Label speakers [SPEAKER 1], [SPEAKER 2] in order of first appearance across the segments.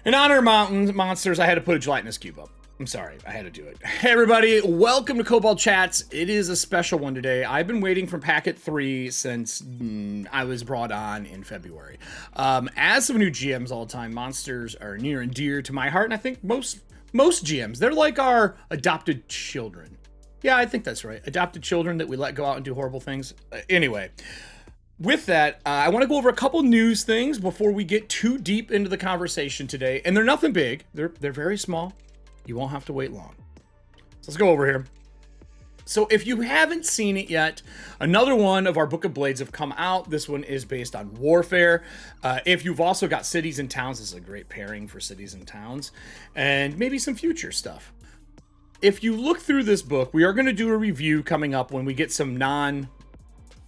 [SPEAKER 1] In honor of mountain monsters, I had to put a gelatinous cube up. I'm sorry, I had to do it. Hey everybody, welcome to Kobold Chats. It is a special one today. I've been waiting for Packet 3 since I was brought on in February. As some new GMs all the time, monsters are near and dear to my heart, and I think most GMs, they're like our adopted children. Yeah, I think that's right. Adopted children that we let go out and do horrible things. Anyway. With that, I want to go over a couple news things before we get too deep into the conversation today. And they're nothing big. They're very small. You won't have to wait long. So let's go over here. So if you haven't seen it yet, another one of our Book of Blades have come out. This one is based on warfare. If you've also got cities and towns, this is a great pairing for cities and towns. And maybe some future stuff. If you look through this book, we are going to do a review coming up when we get some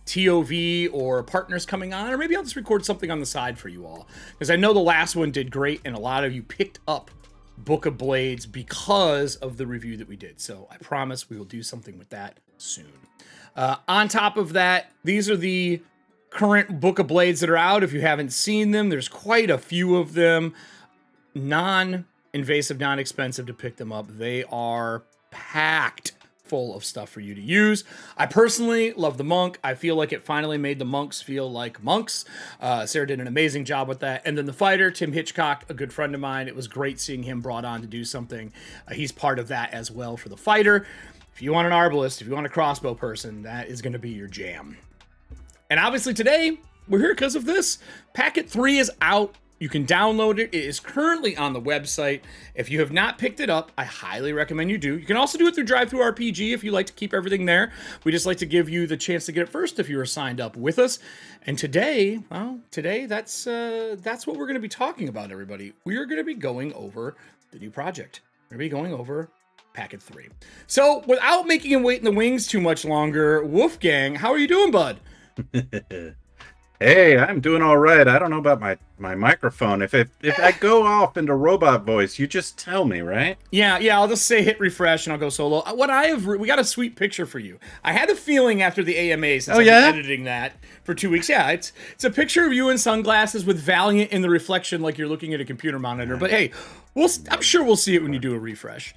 [SPEAKER 1] TOV or partners coming on, or maybe I'll just record something on the side for you all, because I know the last one did great and a lot of you picked up Book of Blades because of the review that we did. So I promise we will do something with that soon. On top of that, these are the current Book of Blades that are out. If you haven't seen them, there's quite a few of them. Non-invasive, non-expensive to pick them up. They are packed full of stuff for you to use. I personally love the monk. I feel like it finally made the monks feel like monks. Sarah did an amazing job with that. And then the fighter, Tim Hitchcock, a good friend of mine. It was great seeing him brought on to do something. He's part of that as well for the fighter. If you want an arbalist, if you want a crossbow person, that is going to be your jam. And obviously today, we're here because of this. Packet 3 is out. You can download it. It is currently on the website. If you have not picked it up, I highly recommend you do. You can also do it through DriveThruRPG if you like to keep everything there. We just like to give you the chance to get it first if you are signed up with us. And today, that's what we're going to be talking about, everybody. We are going to be going over the new project. We're going to be going over Packet 3. So without making him wait in the wings too much longer, Wolfgang, how are you doing, bud?
[SPEAKER 2] Hey, I'm doing all right. I don't know about my microphone. If I go off into robot voice, you just tell me, right?
[SPEAKER 1] Yeah. I'll just say hit refresh and I'll go solo. We got a sweet picture for you. I had a feeling after the AMA, since I've been editing that for 2 weeks. Yeah, it's a picture of you in sunglasses with Valiant in the reflection, like you're looking at a computer monitor. But hey, I'm sure we'll see it when you do a refresh.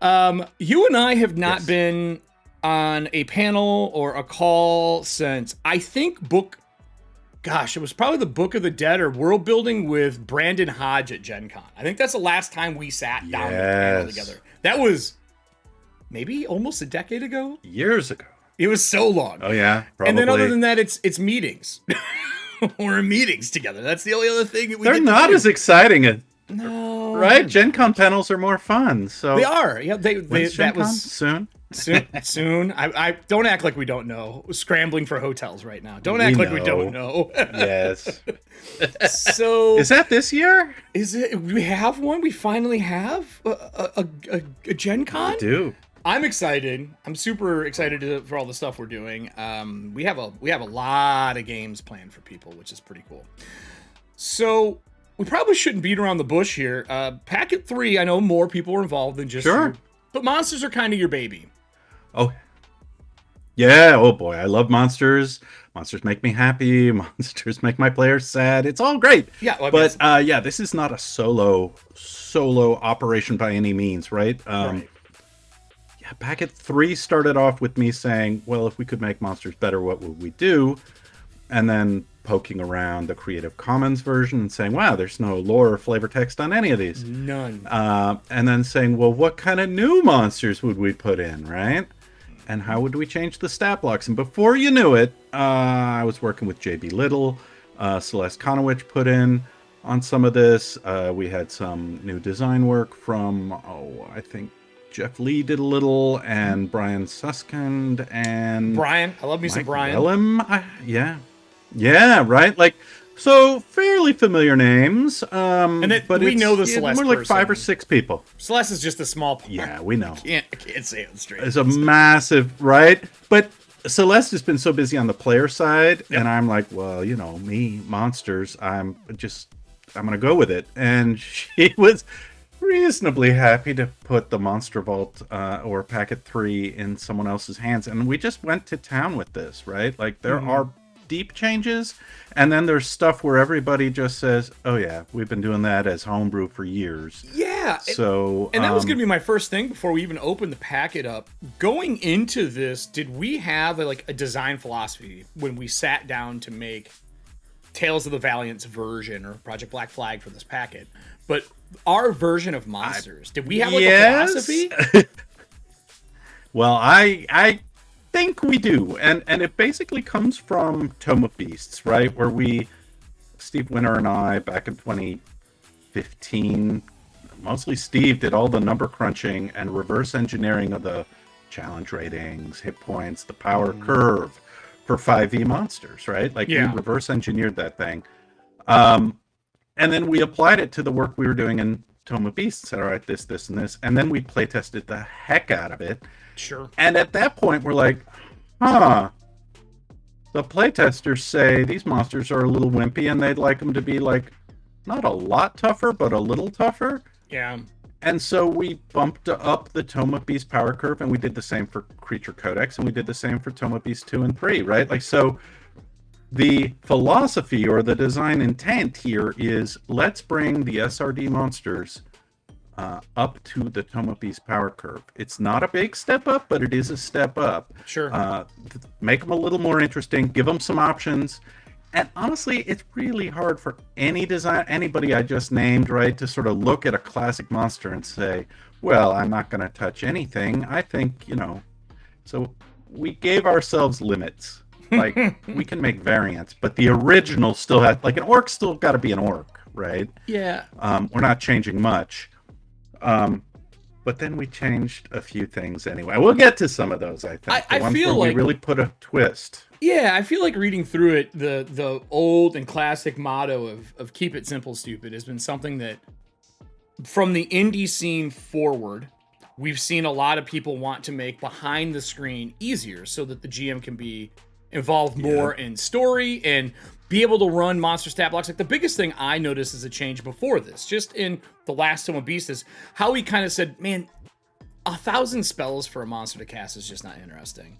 [SPEAKER 1] You and I have not been on a panel or a call since I think it was probably the Book of the Dead or World Building with Brandon Hodge at Gen Con. I think that's the last time we sat down at the panel together. That was maybe almost a decade ago?
[SPEAKER 2] Years ago.
[SPEAKER 1] It was so long.
[SPEAKER 2] Oh, yeah, probably.
[SPEAKER 1] And then other than that, it's meetings. We're in meetings together. That's the only other thing that we
[SPEAKER 2] They're not as exciting.
[SPEAKER 1] No.
[SPEAKER 2] Right? Gen Con panels are more fun. So
[SPEAKER 1] they are. Yeah,
[SPEAKER 2] that was soon.
[SPEAKER 1] Soon. I don't act like we don't know. We're scrambling for hotels right now. Don't act like we don't know.
[SPEAKER 2] Yes.
[SPEAKER 1] So
[SPEAKER 2] is that this year?
[SPEAKER 1] Is it? We have one. We finally have a Gen Con.
[SPEAKER 2] We do.
[SPEAKER 1] I'm excited. I'm super excited for all the stuff we're doing. We have a lot of games planned for people, which is pretty cool. So we probably shouldn't beat around the bush here. Packet 3, I know more people are involved than just you, but monsters are kind of your baby.
[SPEAKER 2] Oh, yeah. Oh, boy. I love monsters. Monsters make me happy. Monsters make my players sad. It's all great.
[SPEAKER 1] Yeah. Well,
[SPEAKER 2] but, this is not a solo operation by any means, right?
[SPEAKER 1] Right.
[SPEAKER 2] Yeah, Packet 3 started off with me saying, well, if we could make monsters better, what would we do? And then poking around the Creative Commons version and saying, wow, there's no lore or flavor text on any of these.
[SPEAKER 1] None.
[SPEAKER 2] And then saying, well, what kind of new monsters would we put in, right? And how would we change the stat blocks? And before you knew it, I was working with JB Little, Celeste Konowich put in on some of this. We had some new design work from, I think Jeff Lee did a little, and Brian Suskind, and
[SPEAKER 1] Brian. I love me some Brian.
[SPEAKER 2] Yeah, right? Like, so fairly familiar names.
[SPEAKER 1] But we know the Celeste
[SPEAKER 2] more like
[SPEAKER 1] person.
[SPEAKER 2] 5 or 6 people.
[SPEAKER 1] Celeste is just a small part.
[SPEAKER 2] Yeah, we know.
[SPEAKER 1] I can't say it straight.
[SPEAKER 2] It's a massive, right? But Celeste has been so busy on the player side, and I'm like, well, me, monsters, I'm going to go with it. And she was reasonably happy to put the Monster Vault or Packet 3 in someone else's hands. And we just went to town with this, right? Like, there are deep changes, and then there's stuff where everybody just says, "Oh yeah, we've been doing that as homebrew for years."
[SPEAKER 1] Yeah.
[SPEAKER 2] So
[SPEAKER 1] and that was going to be my first thing before we even opened the packet up. Going into this, did we have a design philosophy when we sat down to make Tales of the Valiant's version or Project Black Flag for this packet? But our version of monsters, did we have a philosophy?
[SPEAKER 2] Well, I think we do, and it basically comes from Tome of Beasts, right? Where Steve Winter and I, back in 2015, mostly Steve, did all the number crunching and reverse engineering of the challenge ratings, hit points, the power curve for 5e monsters, right? We reverse engineered that thing. And then we applied it to the work we were doing in Tome of Beasts, said, all right, this, and this. And then we play tested the heck out of it.
[SPEAKER 1] Sure.
[SPEAKER 2] And at that point, we're like, the playtesters say these monsters are a little wimpy and they'd like them to be not a lot tougher, but a little tougher.
[SPEAKER 1] Yeah.
[SPEAKER 2] And so we bumped up the Tome of Beast power curve, and we did the same for Creature Codex, and we did the same for Tome of Beast 2 and 3, right? So the philosophy or the design intent here is, let's bring the SRD monsters up to the Tome of Beast power curve. It's not a big step up, but it is a step up.
[SPEAKER 1] Sure.
[SPEAKER 2] Make them a little more interesting, give them some options. And honestly, it's really hard for anybody I just named, right, to sort of look at a classic monster and say, well, I'm not going to touch anything. I think, so we gave ourselves limits. We can make variants, but the original still had, an orc still got to be an orc, right?
[SPEAKER 1] Yeah.
[SPEAKER 2] We're not changing much. But then we changed a few things anyway. We'll get to some of those, I think.
[SPEAKER 1] I feel
[SPEAKER 2] we really put a twist.
[SPEAKER 1] Yeah, I feel like reading through it, the old and classic motto of keep it simple, stupid, has been something that, from the indie scene forward, we've seen a lot of people want to make behind the screen easier so that the GM can be involved more in story and be able to run monster stat blocks. The biggest thing I noticed as a change before this, just in the last Tome of Beast, is how he kind of said, man, 1,000 spells for a monster to cast is just not interesting.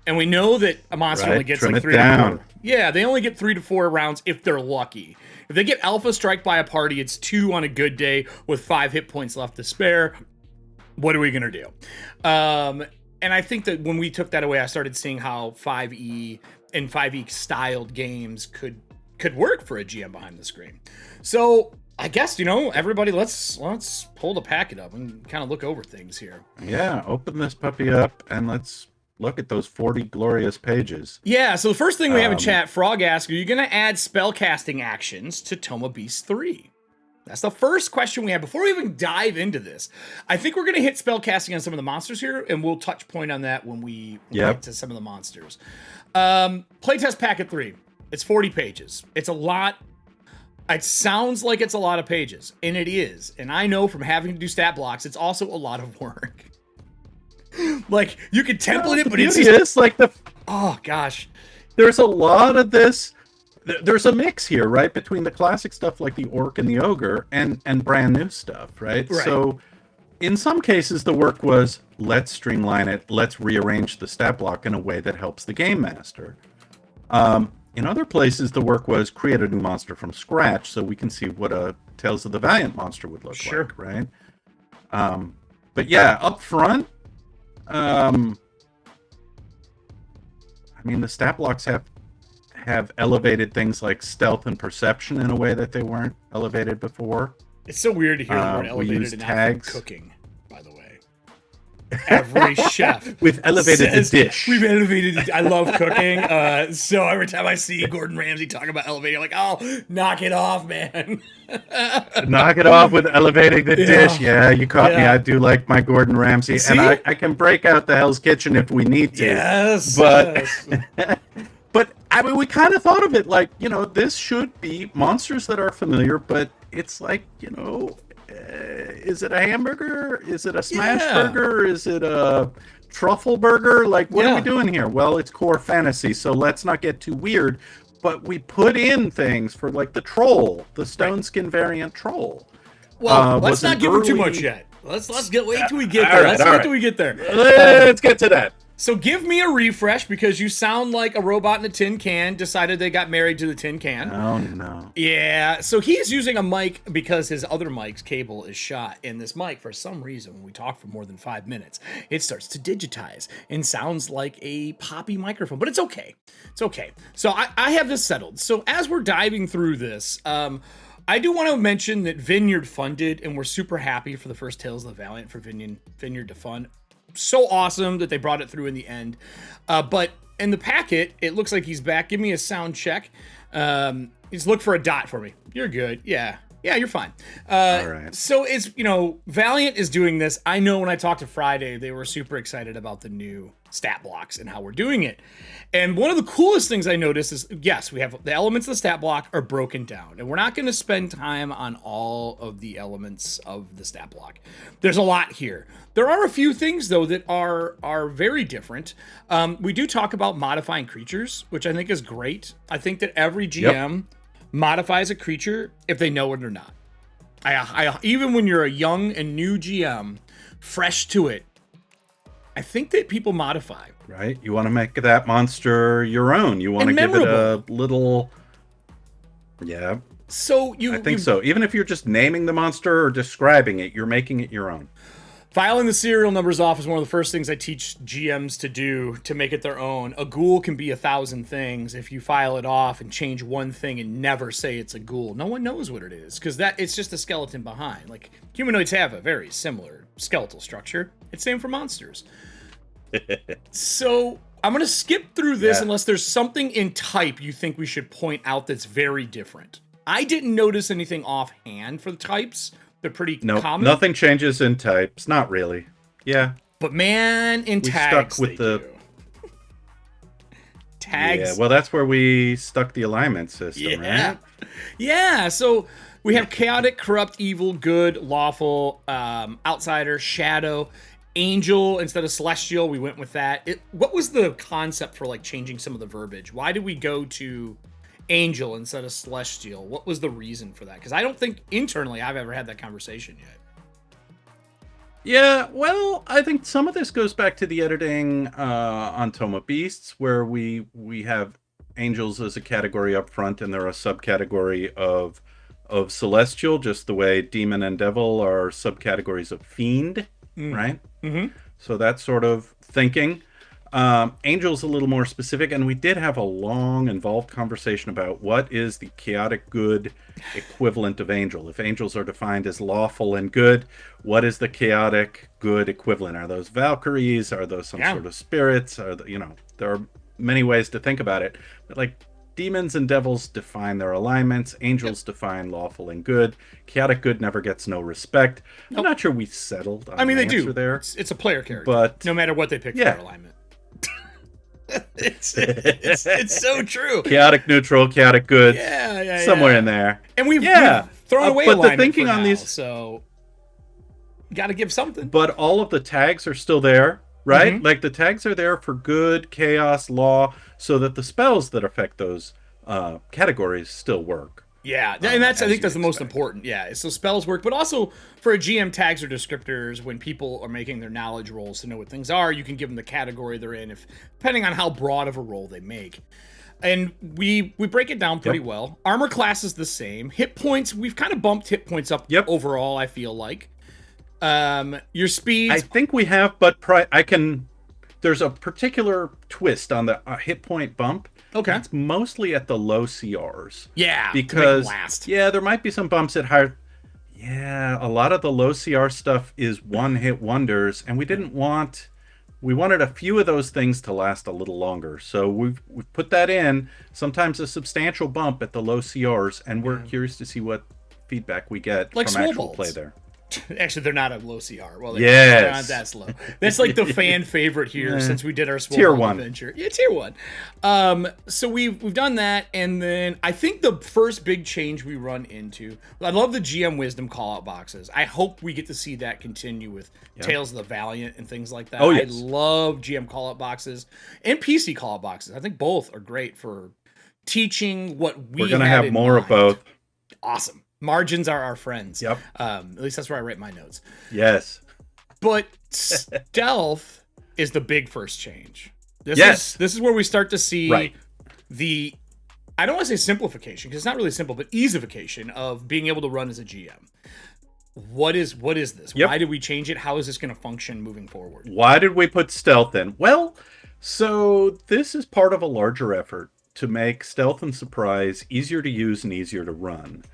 [SPEAKER 1] And we know that a monster only gets 3 to 4. Yeah, they only get 3 to 4 rounds if they're lucky. If they get alpha strike by a party, it's 2 on a good day with 5 hit points left to spare. What are we going to do? And I think that when we took that away, I started seeing how 5e and 5e styled games could work for a GM behind the screen. So I guess, everybody, let's pull the packet up and kind of look over things here.
[SPEAKER 2] Yeah, open this puppy up and let's look at those 40 glorious pages.
[SPEAKER 1] Yeah, so the first thing we have in chat, Frog asks, are you going to add spellcasting actions to Tome of Beast 3? That's the first question we have. Before we even dive into this, I think we're going to hit spellcasting on some of the monsters here, and we'll touch point on that when we get to some of the monsters. Playtest Packet 3. It's 40 pages. It's a lot. It sounds like it's a lot of pages, and it is. And I know from having to do stat blocks, it's also a lot of work. You could template it, but it's just oh gosh,
[SPEAKER 2] there's a lot of this. There's a mix here, right, between the classic stuff like the orc and the ogre and brand new stuff, right? So in some cases the work was, let's streamline it, let's rearrange the stat block in a way that helps the game master. In other places the work was, create a new monster from scratch so we can see what a Tales of the Valiant monster would look like, right? But yeah, up front, the stat blocks have elevated things like stealth and perception in a way that they weren't elevated before.
[SPEAKER 1] It's so weird to hear the word elevated in tags. Cooking, by the way. Every chef
[SPEAKER 2] we've elevated the dish.
[SPEAKER 1] We've elevated it. I love cooking. So every time I see Gordon Ramsay talk about elevating, I'm like, oh, knock it off, man.
[SPEAKER 2] Knock it off with elevating the dish. Yeah, you caught me. I do like my Gordon Ramsay. See? And I can break out the Hell's Kitchen if we need to.
[SPEAKER 1] Yes.
[SPEAKER 2] But but we kind of thought of it this should be monsters that are familiar, but it's is it a hamburger? Is it a smash burger? Is it a truffle burger? What are we doing here? Well, it's core fantasy, so let's not get too weird. But we put in things for the troll, the stone skin variant troll.
[SPEAKER 1] Well, let's not give him too much yet. Let's wait till we get there. Let's wait till we get there.
[SPEAKER 2] Let's get to that.
[SPEAKER 1] So give me a refresh because you sound like a robot in a tin can decided they got married to the tin can.
[SPEAKER 2] Oh, no.
[SPEAKER 1] Yeah, so he's using a mic because his other mic's cable is shot. And this mic, for some reason, when we talk for more than 5 minutes, it starts to digitize and sounds like a poppy microphone. But it's okay. It's okay. So I have this settled. So as we're diving through this, I do want to mention that Vineyard funded, and we're super happy for the first Tales of the Valiant for Vineyard to fund. So awesome that they brought it through in the end. But in the packet, it looks like he's back. Give me a sound check. He's look for a dot for me. You're good. Yeah, you're fine.
[SPEAKER 2] All right.
[SPEAKER 1] So it's, Valiant is doing this. I know when I talked to Friday, they were super excited about the new stat blocks and how we're doing it. And one of the coolest things I noticed is, yes, we have the elements of the stat block are broken down. And we're not going to spend time on all of the elements of the stat block. There's a lot here. There are a few things, though, that are very different. We do talk about modifying creatures, which I think is great. I think that every GM modifies a creature if they know it or not. I even when you're a young and new GM, fresh to it, I think that people modify.
[SPEAKER 2] Right? You want to make that monster your own. You want to give it a little... Yeah.
[SPEAKER 1] So
[SPEAKER 2] I think so. Even if you're just naming the monster or describing it, you're making it your own.
[SPEAKER 1] Filing the serial numbers off is one of the first things I teach GMs to do to make it their own. A ghoul can be 1,000 things. If you file it off and change one thing and never say it's a ghoul, no one knows what it is because it's just a skeleton behind. Like humanoids have a very similar skeletal structure. It's same for monsters. So I'm going to skip through this unless there's something in type you think we should point out that's very different. I didn't notice anything offhand for the types. They're pretty common.
[SPEAKER 2] Nothing changes in types. Not really. Yeah.
[SPEAKER 1] But man, in tags,
[SPEAKER 2] stuck with the
[SPEAKER 1] tags.
[SPEAKER 2] Yeah, well, that's where we stuck the alignment system, right?
[SPEAKER 1] Yeah, so we have chaotic, corrupt, evil, good, lawful, outsider, shadow, angel instead of celestial. We went with that. What was the concept for like changing some of the verbiage? Why did we go to angel instead of celestial? What was the reason for that? Because I don't think internally I've ever had that conversation yet.
[SPEAKER 2] Yeah, well, I think some of this goes back to the editing on Tome of Beasts, where we have angels as a category up front, and they're a subcategory of celestial, just the way demon and devil are subcategories of fiend, right? Mm-hmm. So that sort of thinking. Angel's a little more specific, and we did have a long, involved conversation about what is the chaotic good equivalent of angel. If angels are defined as lawful and good, what is the chaotic good equivalent? Are those Valkyries? Are those some sort of spirits? There are many ways to think about it. But like demons and devils define their alignments. Angels define lawful and good. Chaotic good never gets no respect. I'm not sure we settled on
[SPEAKER 1] they
[SPEAKER 2] answer
[SPEAKER 1] do.
[SPEAKER 2] There.
[SPEAKER 1] It's a player character,
[SPEAKER 2] but
[SPEAKER 1] no matter what they pick for their alignment. it's so true.
[SPEAKER 2] Chaotic neutral, chaotic good. Somewhere in there.
[SPEAKER 1] And we've thrown away
[SPEAKER 2] but
[SPEAKER 1] alignment
[SPEAKER 2] the thinking
[SPEAKER 1] for
[SPEAKER 2] on
[SPEAKER 1] now,
[SPEAKER 2] these,
[SPEAKER 1] so you got to give something.
[SPEAKER 2] But all of the tags are still there, right? Like the tags are there for good, chaos, law, so that the spells that affect those categories still work.
[SPEAKER 1] Yeah, and I think that's the most important. Yeah, so spells work, but also for a GM, tags or descriptors, when people are making their knowledge rolls to know what things are, you can give them the category they're in, depending on how broad of a roll they make. And we break it down pretty well. Armor class is the same. Hit points, we've kind of bumped hit points up overall, I feel like. Your speed,
[SPEAKER 2] I think we have, but there's a particular twist on the hit point bump.
[SPEAKER 1] Okay.
[SPEAKER 2] It's mostly at the low CRs.
[SPEAKER 1] Yeah.
[SPEAKER 2] Because there might be some bumps at higher. Yeah, a lot of the low CR stuff is one-hit wonders, and we wanted a few of those things to last a little longer. So we've put that in, sometimes a substantial bump at the low CRs, and we're curious to see what feedback we get from actual play there.
[SPEAKER 1] Actually, they're not a low CR. Well, they're not that slow. That's like the fan favorite here since we did our Tier 1 adventure. Yeah, Tier 1. So we've done that, and then I think the first big change we run into, I love the GM Wisdom call-out boxes. I hope we get to see that continue with Tales of the Valiant and things like that.
[SPEAKER 2] Oh, yes.
[SPEAKER 1] I love GM call-out boxes and PC call-out boxes. I think both are great for teaching what
[SPEAKER 2] we're going to have more of both.
[SPEAKER 1] Awesome. Margins are our friends.
[SPEAKER 2] Yep.
[SPEAKER 1] At least that's where I write my notes.
[SPEAKER 2] Yes.
[SPEAKER 1] But stealth, is the big first change.
[SPEAKER 2] Yes.
[SPEAKER 1] This is where we start to see
[SPEAKER 2] Right.
[SPEAKER 1] the, I don't want to say simplification, because it's not really simple, but easification of being able to run as a GM. What is this?
[SPEAKER 2] Yep.
[SPEAKER 1] Why did we change it? How is this going to function moving forward?
[SPEAKER 2] Why did we put stealth in? Well, so this is part of a larger effort to make stealth and surprise easier to use and easier to run.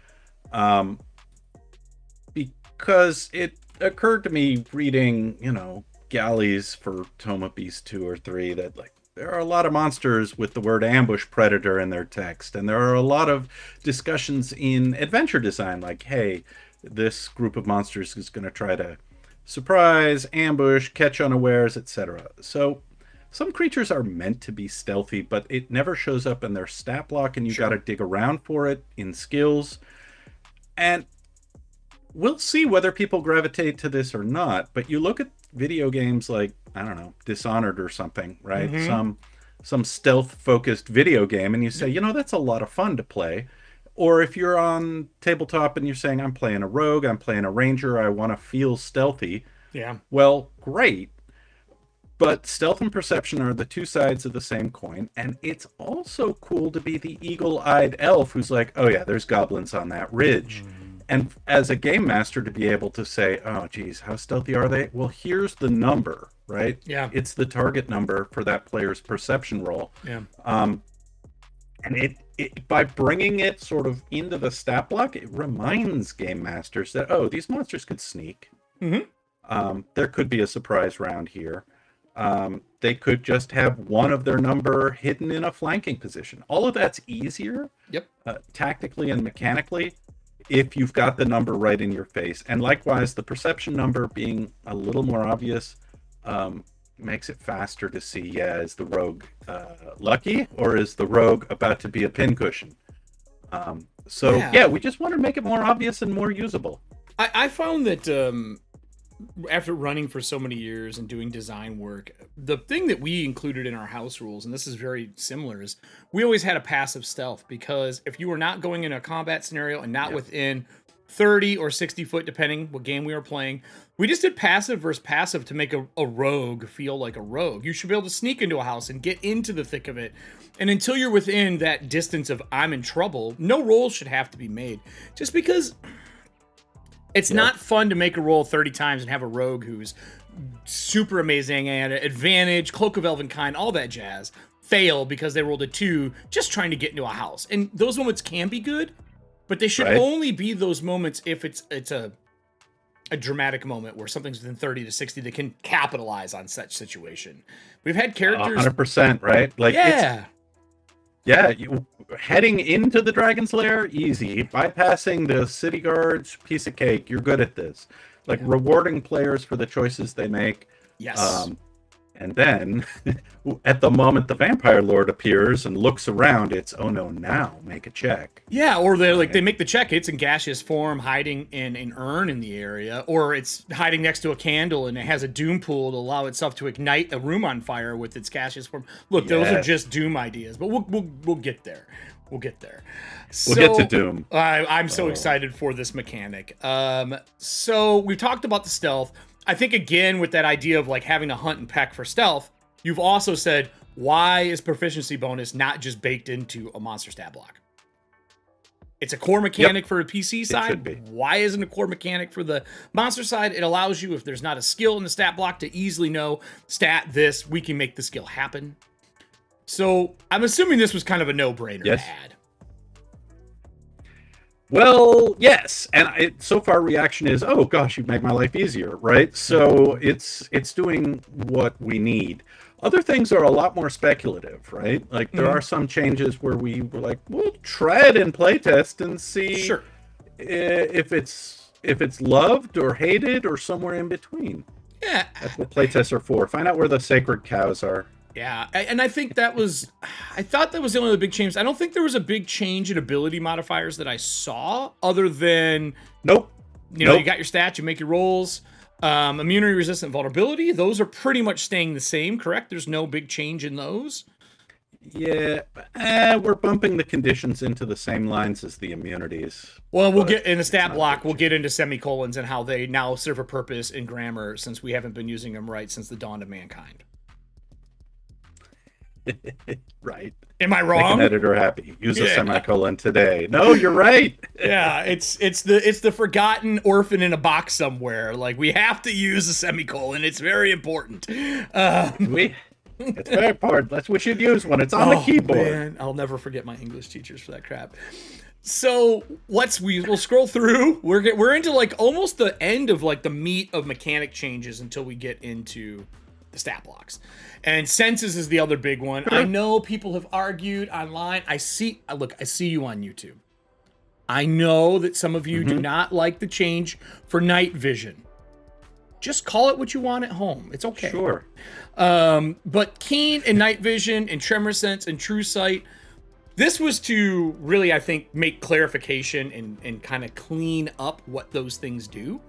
[SPEAKER 2] Because it occurred to me reading, galleys for Toma Beast 2 or 3 that, like, there are a lot of monsters with the word ambush predator in their text. And there are a lot of discussions in adventure design, like, hey, this group of monsters is going to try to surprise, ambush, catch unawares, etc. So some creatures are meant to be stealthy, but it never shows up in their stat block, and you got to dig around for it in skills. And we'll see whether people gravitate to this or not. But you look at video games like, I don't know, Dishonored or something, right? Some stealth-focused video game, and you say, that's a lot of fun to play. Or if you're on tabletop and you're saying, I'm playing a rogue, I'm playing a ranger, I want to feel stealthy.
[SPEAKER 1] Yeah.
[SPEAKER 2] Well, great. But stealth and perception are the two sides of the same coin. And it's also cool to be the eagle-eyed elf who's like, oh yeah, there's goblins on that ridge. And as a game master to be able to say, oh geez, how stealthy are they? Well, here's the number, right?
[SPEAKER 1] Yeah.
[SPEAKER 2] It's the target number for that player's perception roll.
[SPEAKER 1] Yeah.
[SPEAKER 2] And it by bringing it sort of into the stat block, it reminds game masters that, oh, these monsters could sneak. There could be a surprise round here. They could just have one of their number hidden in a flanking position. All of that's easier, tactically and mechanically, if you've got the number right in your face. And likewise, the perception number being a little more obvious makes it faster to see, is the rogue lucky, or is the rogue about to be a pincushion? We just want to make it more obvious and more usable.
[SPEAKER 1] I found that after running for so many years and doing design work, the thing that we included in our house rules, and this is very similar, is we always had a passive stealth, because if you were not going in a combat scenario and not within 30 or 60 foot, depending what game we were playing, we just did passive versus passive to make a rogue feel like a rogue. You should be able to sneak into a house and get into the thick of it. And until you're within that distance of I'm in trouble, no rolls should have to be made. Just because it's not fun to make a roll 30 times and have a rogue who's super amazing and advantage, Cloak of Elvenkind, all that jazz, fail because they rolled a 2 just trying to get into a house. And those moments can be good, but they should only be those moments if it's a dramatic moment where something's within 30 to 60 that can capitalize on such situation. We've had characters
[SPEAKER 2] 100%, right? Like, you heading into the dragon's lair, easy. Bypassing the city guards, piece of cake. You're good at this. Like, rewarding players for the choices they make.
[SPEAKER 1] Yes.
[SPEAKER 2] And then, at the moment the vampire lord appears and looks around, it's, oh no, now make a check.
[SPEAKER 1] Yeah, or they make the check. It's in gaseous form, hiding in an urn in the area, or it's hiding next to a candle and it has a Doompool to allow itself to ignite a room on fire with its gaseous form. Look, those are just Doom ideas, but we'll get there. We'll get there.
[SPEAKER 2] We'll get to Doom.
[SPEAKER 1] I'm so excited for this mechanic. So we've talked about the stealth. I think, again, with that idea of like having to hunt and peck for stealth, you've also said, why is proficiency bonus not just baked into a monster stat block? It's a core mechanic for a PC side.
[SPEAKER 2] It should be.
[SPEAKER 1] Why isn't a core mechanic for the monster side? It allows you, if there's not a skill in the stat block, to easily know, stat this, we can make the skill happen. So I'm assuming this was kind of a no-brainer to add.
[SPEAKER 2] Well, yes, and so far reaction is, oh gosh, you've made my life easier, right? So it's doing what we need. Other things are a lot more speculative, right? Like there are some changes where we were like, we'll try it in playtest and see if it's loved or hated or somewhere in between.
[SPEAKER 1] Yeah,
[SPEAKER 2] that's what playtests are for. Find out where the sacred cows are.
[SPEAKER 1] Yeah, and I think I thought that was the only big change. I don't think there was a big change in ability modifiers that I saw, other than you got your stats, you make your rolls. Immunity, resistant, vulnerability, those are pretty much staying the same, correct? There's no big change in those.
[SPEAKER 2] Yeah, we're bumping the conditions into the same lines as the immunities.
[SPEAKER 1] Well, we'll get in the stat block, we'll get into semicolons and how they now serve a purpose in grammar, since we haven't been using them right since the dawn of mankind.
[SPEAKER 2] Right.
[SPEAKER 1] Am I
[SPEAKER 2] Make
[SPEAKER 1] wrong?
[SPEAKER 2] an editor happy. Use a
[SPEAKER 1] Yeah.
[SPEAKER 2] semicolon today. No, you're right.
[SPEAKER 1] Yeah, it's the forgotten orphan in a box somewhere. Like, we have to use a semicolon. It's very important.
[SPEAKER 2] It's very important. We should use one. It's on the keyboard.
[SPEAKER 1] Man, I'll never forget my English teachers for that crap. So we'll scroll through. We're into like almost the end of like the meat of mechanic changes until we get into the stat blocks. And senses is the other big one. I know people have argued online. I see you on YouTube. I know that some of you do not like the change for night vision. Just call it what you want at home. It's okay.
[SPEAKER 2] Sure.
[SPEAKER 1] But keen and night vision and tremor sense and true sight, this was to really, I think, make clarification and kind of clean up what those things do.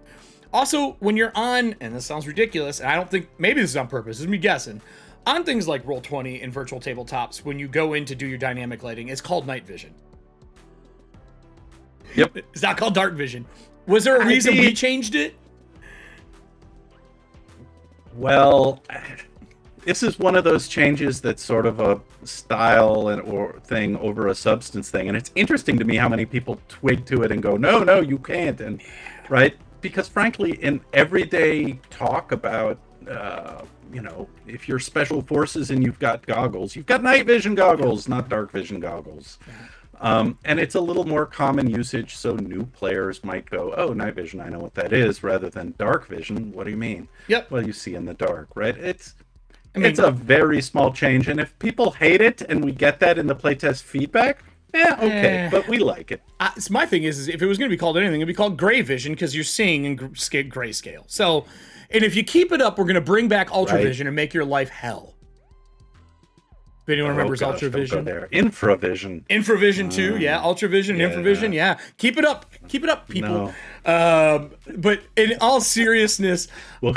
[SPEAKER 1] Also, when you're on, and this sounds ridiculous, and I don't think, maybe this is on purpose, this is me guessing, on things like Roll20 and virtual tabletops, when you go in to do your dynamic lighting, it's called night vision.
[SPEAKER 2] Yep.
[SPEAKER 1] It's not called dark vision. Was there a reason we changed it?
[SPEAKER 2] Well, this is one of those changes that's sort of a style or thing over a substance thing. And it's interesting to me how many people twig to it and go, no, you can't. And right. Because frankly, in everyday talk about, if you're special forces and you've got goggles, you've got night vision goggles, not dark vision goggles. And it's a little more common usage. So new players might go, oh, night vision, I know what that is, rather than dark vision. What do you mean?
[SPEAKER 1] Yep.
[SPEAKER 2] Well, you see in the dark, right? It's a very small change. And if people hate it and we get that in the playtest feedback, okay, but we like it.
[SPEAKER 1] So my thing is if it was going to be called anything, it'd be called gray vision because you're seeing in grayscale. So, and if you keep it up, we're going to bring back ultra vision and make your life hell. If anyone remembers ultra vision,
[SPEAKER 2] infravision.
[SPEAKER 1] Infravision too, yeah. Ultra vision and infravision, yeah. Keep it up, people. No. But in all seriousness, well,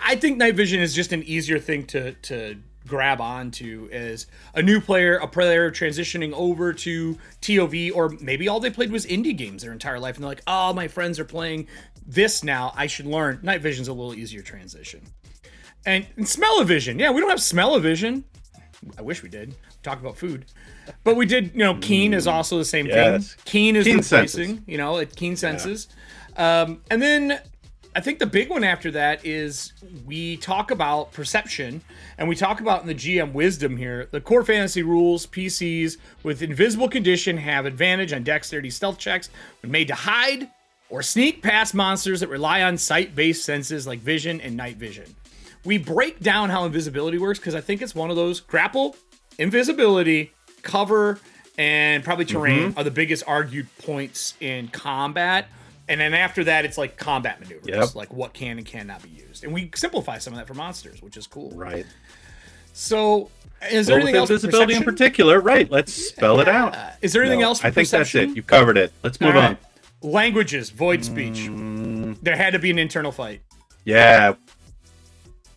[SPEAKER 1] I think night vision is just an easier thing to grab onto as a new player, a player transitioning over to TOV, or maybe all they played was indie games their entire life, and they're like, oh, my friends are playing this now, I should learn. Night vision's a little easier transition. And smell-o-vision, yeah, we don't have smell-o-vision. I wish we did. Talk about food. But we did, keen is also the same thing. Keen is replacing, keen senses. And then I think the big one after that is we talk about perception, and we talk about in the GM wisdom here, the core fantasy rules, PCs with invisible condition have advantage on dexterity stealth checks when made to hide or sneak past monsters that rely on sight-based senses like vision and night vision. We break down how invisibility works because I think it's one of those grapple, invisibility, cover, and probably terrain are the biggest argued points in combat. And then after that, it's like combat maneuvers, like what can and cannot be used. And we simplify some of that for monsters, which is cool.
[SPEAKER 2] Right.
[SPEAKER 1] So, is there anything else?
[SPEAKER 2] Invisibility in particular, right? Let's spell it out.
[SPEAKER 1] Is there anything else?
[SPEAKER 2] I think that's it. You covered it. Let's move on.
[SPEAKER 1] Languages, void speech. There had to be an internal fight.
[SPEAKER 2] Yeah.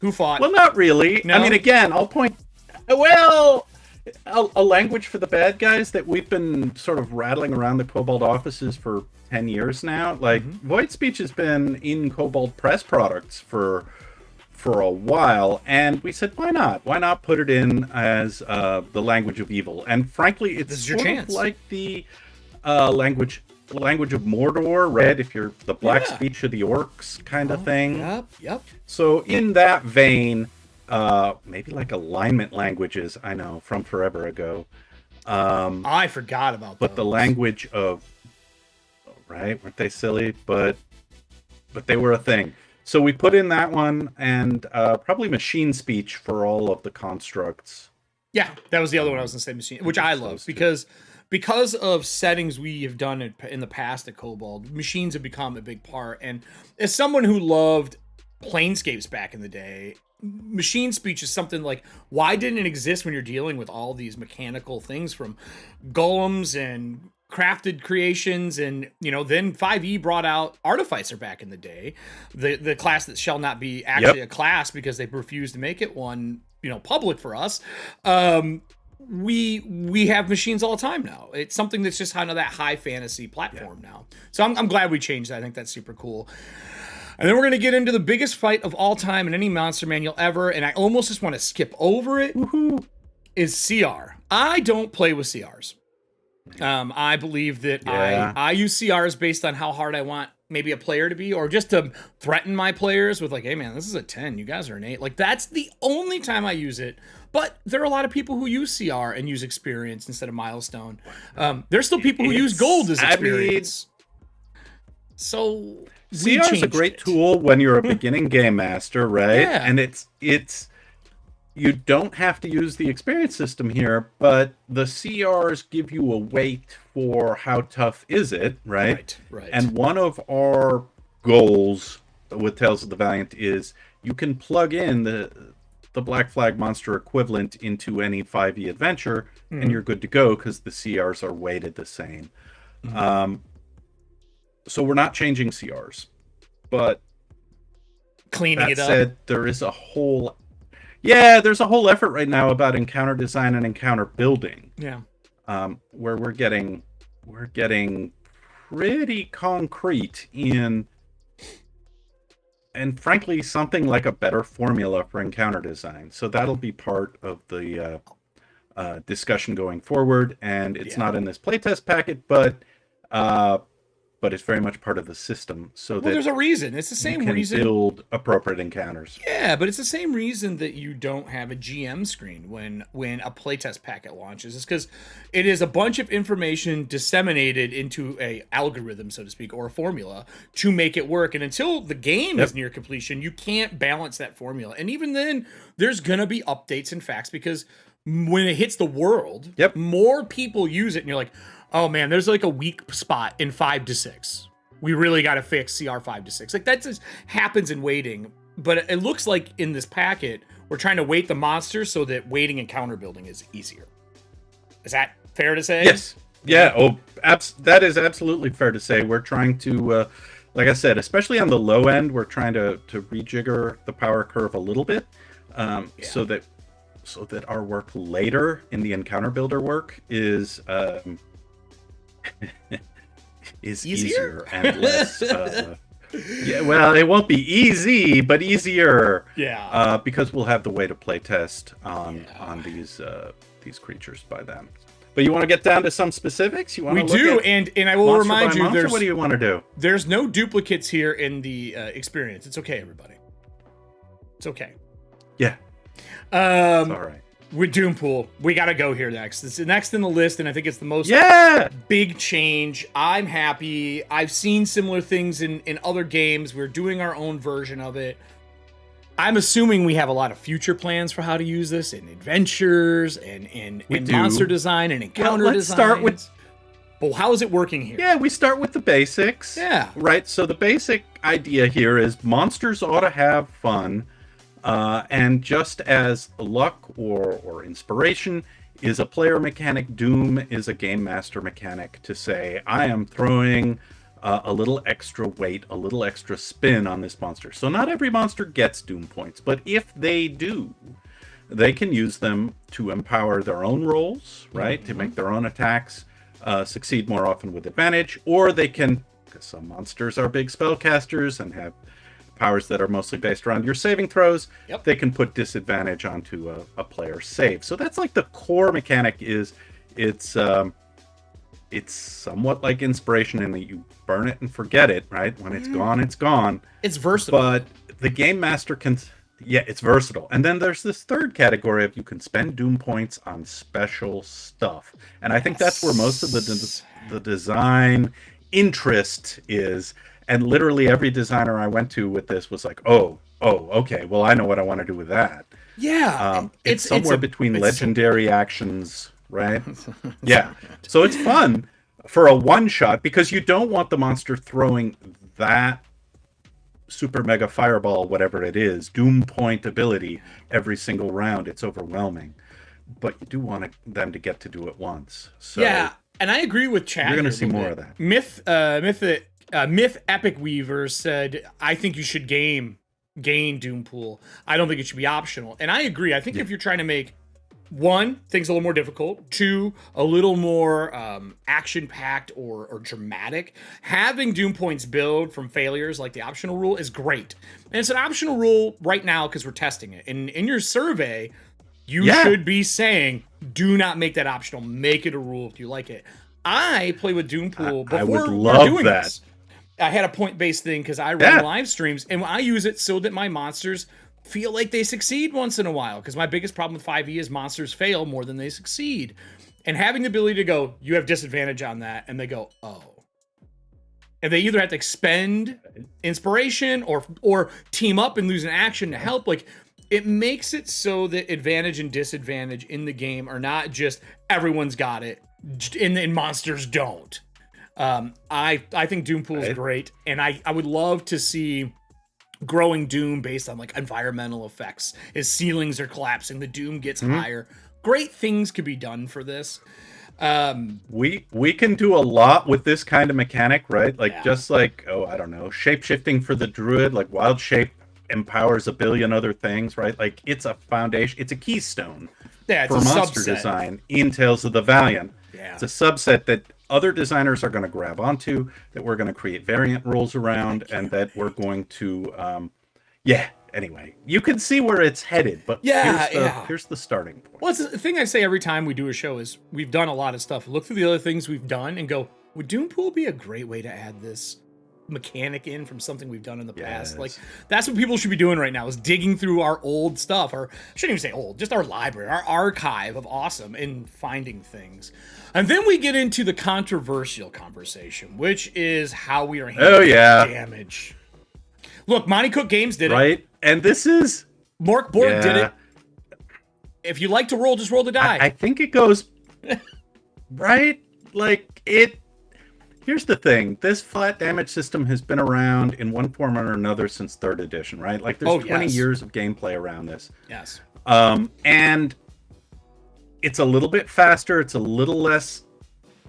[SPEAKER 1] Who fought?
[SPEAKER 2] Well, not really. No? I mean, again, I'll point. Well, a language for the bad guys that we've been sort of rattling around the Kobold offices for 10 years now. Like, void speech has been in Kobold press products for a while, and we said, why not? Why not put it in as the language of evil? And frankly, it's sort of like the language of Mordor, right? If you're the black speech of the orcs kind of thing.
[SPEAKER 1] Yep.
[SPEAKER 2] So in that vein, maybe like alignment languages, I know, from forever ago.
[SPEAKER 1] I forgot about
[SPEAKER 2] But those. The language of, right? Weren't they silly? But they were a thing. So we put in that one, and probably machine speech for all of the constructs.
[SPEAKER 1] Yeah, that was the other one I was going to say, machine, which I love, because of settings we have done in the past at Kobold, machines have become a big part. And as someone who loved Planescapes back in the day, machine speech is something like, why didn't it exist when you're dealing with all these mechanical things from golems and crafted creations? And then 5e brought out Artificer back in the day, the class that shall not be actually a class because they refused to make it one public for us. We have machines all the time now. It's something that's just kind of that high fantasy platform now. So I'm glad we changed that. I think that's super cool. And then we're going to get into the biggest fight of all time in any monster manual ever, and I almost just want to skip over it.
[SPEAKER 2] Woohoo.
[SPEAKER 1] is CR. I don't play with CRs. I believe that I use CRs based on how hard I want maybe a player to be, or just to threaten my players with like, hey man, this is a 10, you guys are an 8. Like that's the only time I use it. But there are a lot of people who use CR and use experience instead of milestone. There's still people who use gold as experience. So
[SPEAKER 2] CR is a great tool when you're a beginning game master, right?
[SPEAKER 1] Yeah.
[SPEAKER 2] And it's you don't have to use the experience system here, but the CRs give you a weight for how tough is it, right?
[SPEAKER 1] Right.
[SPEAKER 2] And one of our goals with Tales of the Valiant is you can plug in the Black Flag monster equivalent into any 5e adventure, and you're good to go because the CRs are weighted the same. So we're not changing CRs, but
[SPEAKER 1] cleaning it up.
[SPEAKER 2] That said, there's a whole effort right now about encounter design and encounter building.
[SPEAKER 1] Yeah.
[SPEAKER 2] Where we're getting pretty concrete in, and frankly, something like a better formula for encounter design. So that'll be part of the discussion going forward, and it's not in this playtest packet, but it's very much part of the system. So that
[SPEAKER 1] there's a reason. It's the same reason.
[SPEAKER 2] Build appropriate encounters.
[SPEAKER 1] Yeah, but it's the same reason that you don't have a GM screen when a playtest packet launches. It's because it is a bunch of information disseminated into a algorithm, so to speak, or a formula to make it work. And until the game is near completion, you can't balance that formula. And even then, there's gonna be updates and facts because when it hits the world, more people use it, and you're like, oh man, there's like a weak spot in 5 to 6. We really got to fix CR 5 to 6. Like that just happens in waiting. But it looks like in this packet, we're trying to weight the monsters so that waiting and counter building is easier. Is that fair to say?
[SPEAKER 2] Yes. Yeah. Oh, that is absolutely fair to say. We're trying to, like I said, especially on the low end, we're trying to rejigger the power curve a little bit, so that our work later in the encounter builder work is easier and less well, it won't be easy, but easier, because we'll have the way to play test on these creatures by then. But you want to get down to some specifics?
[SPEAKER 1] We do, and I will remind you,
[SPEAKER 2] what do you want to do?
[SPEAKER 1] There's no duplicates here in the experience. It's okay, everybody. It's okay.
[SPEAKER 2] Yeah. It's all right.
[SPEAKER 1] With Doompool, we got to go here next. It's next in the list, and I think it's the most big change. I'm happy. I've seen similar things in other games. We're doing our own version of it. I'm assuming we have a lot of future plans for how to use this in adventures and monster design and encounter design.
[SPEAKER 2] Start with.
[SPEAKER 1] Well, how is it working here?
[SPEAKER 2] Yeah, we start with the basics.
[SPEAKER 1] Yeah.
[SPEAKER 2] Right. So the basic idea here is monsters ought to have fun. And just as luck or inspiration is a player mechanic, Doom is a game master mechanic to say, I am throwing a little extra weight, a little extra spin on this monster. So not every monster gets Doom points, but if they do, they can use them to empower their own rolls, right? To make their own attacks succeed more often with advantage, or they can, because some monsters are big spellcasters and have powers that are mostly based around your saving throws, they can put disadvantage onto a player's save. So that's like the core mechanic is it's somewhat like inspiration in that you burn it and forget it, right? When it's gone, it's gone.
[SPEAKER 1] It's versatile.
[SPEAKER 2] But the game master can, it's versatile. And then there's this third category of you can spend Doom points on special stuff. And I think that's where most of the design interest is. And literally every designer I went to with this was like, oh, okay, well, I know what I want to do with that.
[SPEAKER 1] Yeah.
[SPEAKER 2] It's somewhere between legendary actions, right? Yeah. So it's fun for a one-shot because you don't want the monster throwing that super mega fireball, whatever it is, Doom point ability every single round. It's overwhelming. But you do want them to get to do it once. So
[SPEAKER 1] yeah, and I agree with Chad.
[SPEAKER 2] You're going to see more of that.
[SPEAKER 1] Myth Epic Weaver said, I think you should gain Doompool. I don't think it should be optional. And I agree. I think if you're trying to make, one, things a little more difficult, two, a little more action-packed or dramatic, having Doom points build from failures like the optional rule is great. And it's an optional rule right now because we're testing it. And in your survey, You should be saying, do not make that optional. Make it a rule if you like it. I play with Doompool before
[SPEAKER 2] I would
[SPEAKER 1] we're
[SPEAKER 2] love
[SPEAKER 1] doing
[SPEAKER 2] that.
[SPEAKER 1] this. I had a point-based thing because I run live streams, and I use it so that my monsters feel like they succeed once in a while. Because my biggest problem with 5e is monsters fail more than they succeed. And having the ability to go, you have disadvantage on that, and they go, oh. And they either have to expend inspiration or team up and lose an action to help. Like, it makes it so that advantage and disadvantage in the game are not just everyone's got it and monsters don't. I think Doompool is great, and I would love to see growing Doom based on like environmental effects. As ceilings are collapsing, the Doom gets higher. Great things could be done for this.
[SPEAKER 2] We can do a lot with this kind of mechanic, right? Like just like, I don't know, shape shifting for the druid, like wild shape empowers a billion other things, right? Like it's a foundation, it's a keystone for monster design in Tales of the Valiant. It's a subset that other designers are going to grab onto, that we're going to create variant rules around, and that we're going to anyway, you can see where it's headed, but here's the starting point.
[SPEAKER 1] Well, it's the thing I say every time we do a show is we've done a lot of stuff. Look through the other things we've done and go, would Doompool be a great way to add this mechanic in from something we've done in the past? Like, that's what people should be doing right now, is digging through our old stuff, or I shouldn't even say old, just our library, our archive of awesome, and finding things. And then we get into the controversial conversation, which is how we are handling damage. Look, Monty Cook Games did it.
[SPEAKER 2] Right? And this is...
[SPEAKER 1] Mark Borg did it. If you like to roll, just roll the die.
[SPEAKER 2] I think it goes... right? Like, it... Here's the thing. This flat damage system has been around in one form or another since 3rd edition, right? Like, there's 20 years of gameplay around this.
[SPEAKER 1] Yes.
[SPEAKER 2] And it's a little bit faster. It's a little less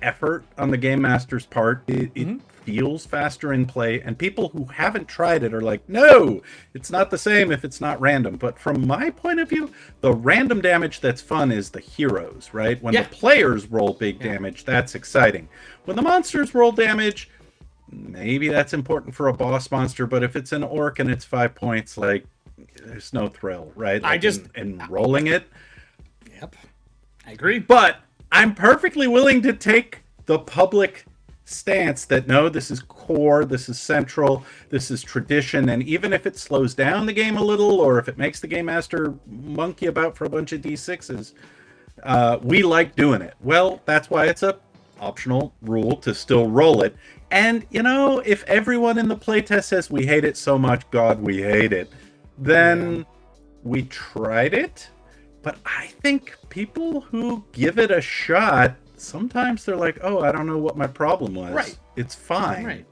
[SPEAKER 2] effort on the game master's part. It feels faster in play, and people who haven't tried it are like, no, it's not the same if it's not random. But from my point of view, the random damage that's fun is the heroes, right? When the players roll big damage, that's exciting. When the monsters roll damage, maybe that's important for a boss monster, but if it's an orc and it's 5 points, like, there's no thrill, right? Like, in rolling it.
[SPEAKER 1] Yep, I agree.
[SPEAKER 2] But I'm perfectly willing to take the public stance that no, this is core, this is central, this is tradition, and even if it slows down the game a little, or if it makes the game master monkey about for a bunch of d6s, we like doing it. Well, that's why it's a optional rule to still roll it. And you know, if everyone in the playtest says we hate it so much, God, we hate it, then we tried it. But I think people who give it a shot, sometimes they're like, oh, I don't know what my problem was.
[SPEAKER 1] Right.
[SPEAKER 2] It's fine.
[SPEAKER 1] Right.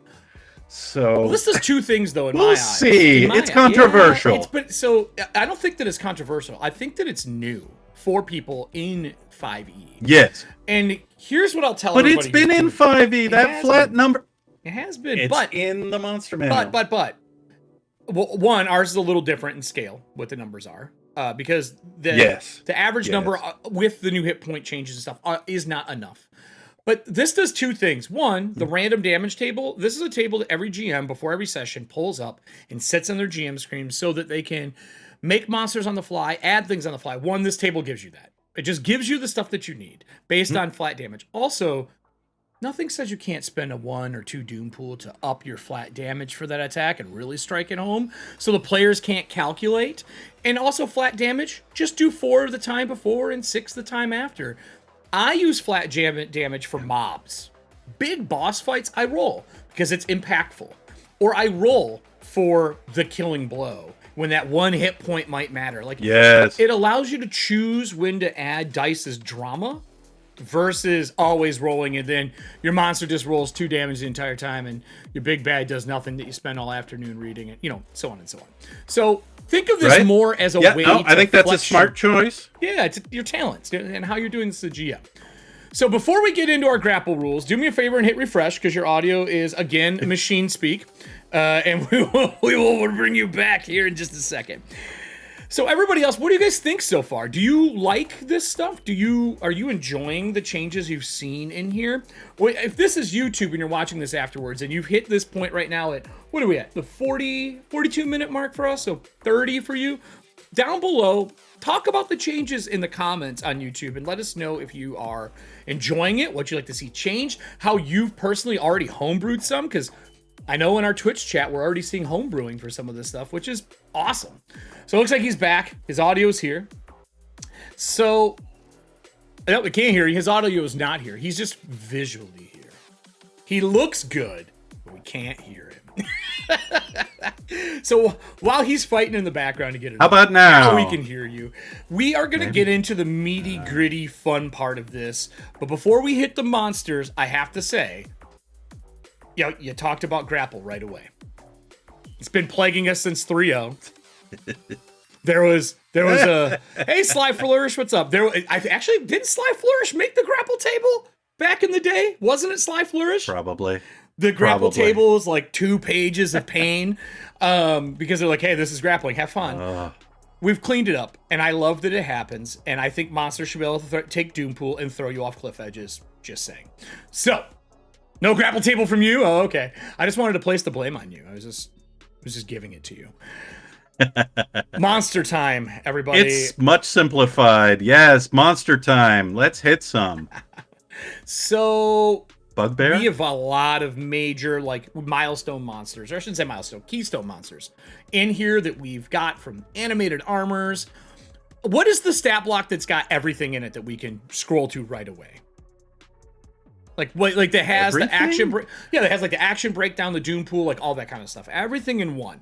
[SPEAKER 2] So
[SPEAKER 1] this does two things, though, in my eyes.
[SPEAKER 2] We'll see. It's controversial.
[SPEAKER 1] But so I don't think that it's controversial. I think that it's new for people in 5e.
[SPEAKER 2] Yes.
[SPEAKER 1] And here's what I'll tell everybody.
[SPEAKER 2] But it's been in 5e. That flat number.
[SPEAKER 1] It has been.
[SPEAKER 2] It's
[SPEAKER 1] but
[SPEAKER 2] in the Monster Manual.
[SPEAKER 1] But. Well, one, ours is a little different in scale, what the numbers are. Because the average number with the new hit point changes and stuff is not enough. But this does two things. One, the random damage table. This is a table that every GM before every session pulls up and sits on their GM screen so that they can make monsters on the fly, add things on the fly. One, this table gives you that. It just gives you the stuff that you need based on flat damage. Also, nothing says you can't spend a 1 or 2 Doompool to up your flat damage for that attack and really strike it home, so the players can't calculate. And also flat damage, just do 4 the time before and 6 the time after. I use flat damage for mobs. Big boss fights, I roll because it's impactful. Or I roll for the killing blow when that 1 hit point might matter. Like, it allows you to choose when to add dice as drama versus always rolling, and then your monster just rolls 2 damage the entire time, and your big bad does nothing that you spend all afternoon reading it, so on and so on. So think of this more as a way to
[SPEAKER 2] I think that's a smart choice.
[SPEAKER 1] Yeah, it's your talents and how you're doing this as a GM. So before we get into our grapple rules, do me a favor and hit refresh, because your audio is, again, machine speak. And we will bring you back here in just a second. So everybody else, what do you guys think so far? Do you like this stuff? Are you enjoying the changes you've seen in here? Well, if this is YouTube and you're watching this afterwards and you've hit this point right now at, what are we at? The 42 minute mark for us, so 30 for you. down below, talk about the changes in the comments on YouTube and let us know if you are enjoying it, what you'd like to see changed, how you've personally already homebrewed some, because I know in our Twitch chat, we're already seeing homebrewing for some of this stuff, which is awesome. So it looks like he's back. His audio's here. So, no, we can't hear you. His audio is not here. He's just visually here. He looks good, but we can't hear him. So while he's fighting in the background to get it,
[SPEAKER 2] how about now?
[SPEAKER 1] We can hear you. We are going to get into the meaty, gritty, fun part of this. But before we hit the monsters, I have to say, you talked about grapple right away. It's been plaguing us since 3.0. There was a hey Sly Flourish, what's up? I actually didn't Sly Flourish make the grapple table back in the day? Wasn't it Sly Flourish?
[SPEAKER 2] Probably.
[SPEAKER 1] The grapple table is like 2 pages of pain because they're like, hey, this is grappling. Have fun. We've cleaned it up, and I love that it happens, and I think monsters should be able to take Doompool and throw you off cliff edges. Just saying. So, no grapple table from you? Oh, okay. I just wanted to place the blame on you. I was just giving it to you. Monster time, everybody.
[SPEAKER 2] It's much simplified. Yes, monster time. Let's hit some.
[SPEAKER 1] So...
[SPEAKER 2] Bugbear?
[SPEAKER 1] We have a lot of major, like, milestone monsters, or I shouldn't say milestone, keystone monsters in here that we've got from animated armors. What is the stat block that's got everything in it that we can scroll to right away? Like, what, like that has everything? The action, that has like the action breakdown, the Doompool, like all that kind of stuff. Everything in one,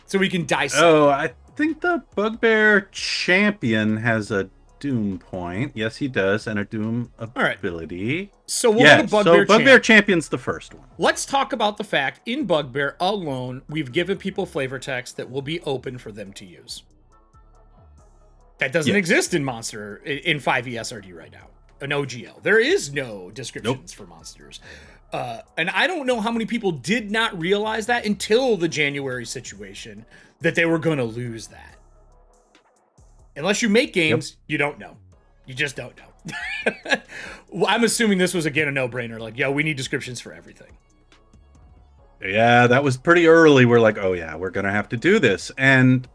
[SPEAKER 1] so we can dissect.
[SPEAKER 2] Oh, I think the Bugbear champion has a Doom point. Yes, he does, and a Doom ability.
[SPEAKER 1] Right. So we'll go to Bugbear.
[SPEAKER 2] So Bugbear champion's the first one.
[SPEAKER 1] Let's talk about the fact in Bugbear alone, we've given people flavor text that will be open for them to use. That doesn't exist in Monster in 5e SRD right now. An OGL. There is no descriptions for monsters. And I don't know how many people did not realize that until the January situation that they were going to lose that. Unless you make games, you don't know. You just don't know. Well, I'm assuming this was, again, a no-brainer. Like, we need descriptions for everything.
[SPEAKER 2] Yeah, that was pretty early. We're like, oh, yeah, we're going to have to do this. And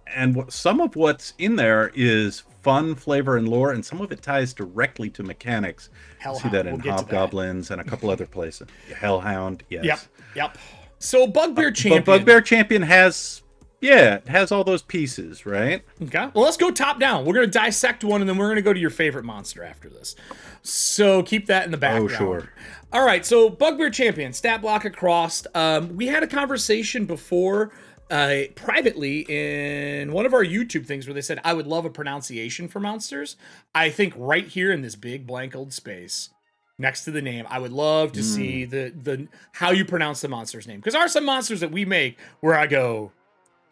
[SPEAKER 2] some of what's in there is fun, flavor, and lore, and some of it ties directly to mechanics.
[SPEAKER 1] Hellhound.
[SPEAKER 2] See that in Hobgoblins and a couple other places. Hellhound, yes.
[SPEAKER 1] Yep. So Bugbear Champion.
[SPEAKER 2] But Bugbear Champion has... Yeah, it has all those pieces, right?
[SPEAKER 1] Okay. Well, let's go top down. We're going to dissect one, and then we're going to go to your favorite monster after this. So keep that in the background.
[SPEAKER 2] Oh, sure.
[SPEAKER 1] All right, so Bugbear Champion, stat block across. We had a conversation before privately in one of our YouTube things where they said, I would love a pronunciation for monsters. I think right here in this big blank old space, next to the name, I would love to see the how you pronounce the monster's name. Because there are some monsters that we make where I go...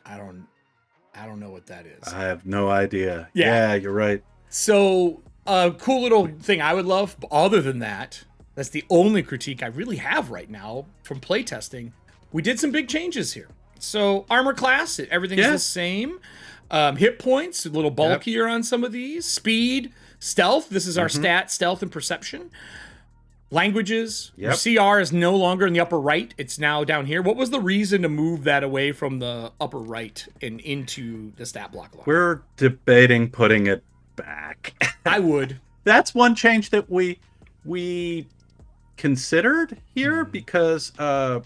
[SPEAKER 1] I don't know what that is.
[SPEAKER 2] I have no idea. Yeah, you're right.
[SPEAKER 1] So, a cool little thing I would love, other than that, that's the only critique I really have right now from playtesting. We did some big changes here. So, armor class, everything's the same. Hit points, a little bulkier on some of these. Speed, stealth, this is our stat, stealth and perception. Languages, your CR is no longer in the upper right. It's now down here. What was the reason to move that away from the upper right and into the stat block line?
[SPEAKER 2] We're debating putting it back.
[SPEAKER 1] I would.
[SPEAKER 2] That's one change that we considered here because the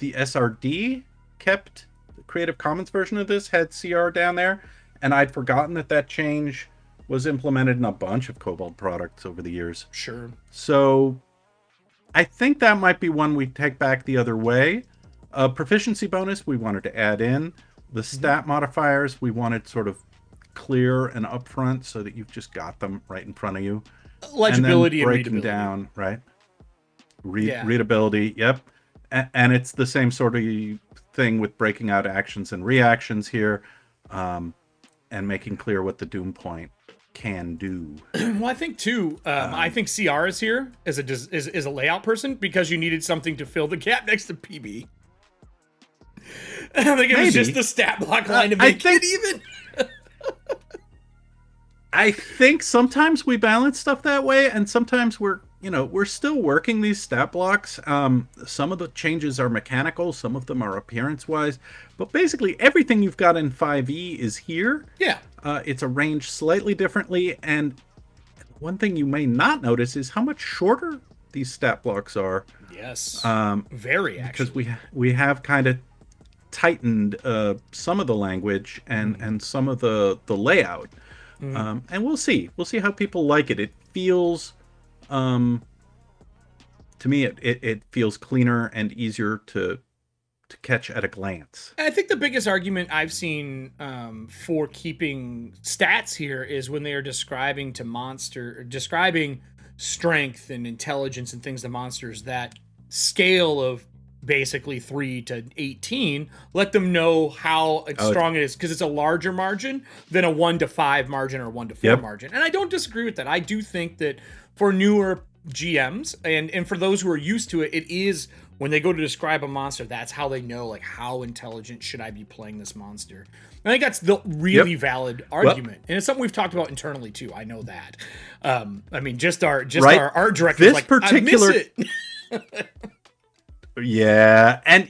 [SPEAKER 2] SRD kept the Creative Commons version of this had CR down there, and I'd forgotten that change was implemented in a bunch of Kobold products over the years.
[SPEAKER 1] Sure.
[SPEAKER 2] So I think that might be one we take back the other way. Proficiency bonus we wanted to add in. The stat modifiers we wanted sort of clear and upfront so that you've just got them right in front of you.
[SPEAKER 1] Legibility and
[SPEAKER 2] breaking
[SPEAKER 1] readability.
[SPEAKER 2] Down, right? Readability, yep. And it's the same sort of thing with breaking out actions and reactions here, and making clear what the Doom point can do.
[SPEAKER 1] Well, I think too. I think CR is here as a layout person because you needed something to fill the gap next to PB. I think it was just the stat block line to make it even.
[SPEAKER 2] I think sometimes we balance stuff that way, and sometimes we're we're still working these stat blocks. Some of the changes are mechanical, some of them are appearance-wise, but basically everything you've got in 5e is here.
[SPEAKER 1] Yeah.
[SPEAKER 2] It's arranged slightly differently, and one thing you may not notice is how much shorter these stat blocks are.
[SPEAKER 1] Yes. Very, actually.
[SPEAKER 2] Because we have kind of tightened some of the language and some of the layout. And we'll see how people like it. It feels to me it feels cleaner and easier to catch at a glance.
[SPEAKER 1] I think the biggest argument I've seen for keeping stats here is when they are describing strength and intelligence and things to monsters, that scale of basically 3 to 18, let them know how strong it is, because it's a larger margin than a 1 to 5 margin or 1 to 4 margin. And I don't disagree with that. I do think that for newer GMs and for those who are used to it, it is when they go to describe a monster, that's how they know, like, how intelligent should I be playing this monster. I think that's the really valid argument, and it's something we've talked about internally too. I know that. I mean, our art director is like,
[SPEAKER 2] particular...
[SPEAKER 1] I miss it.
[SPEAKER 2] Yeah, and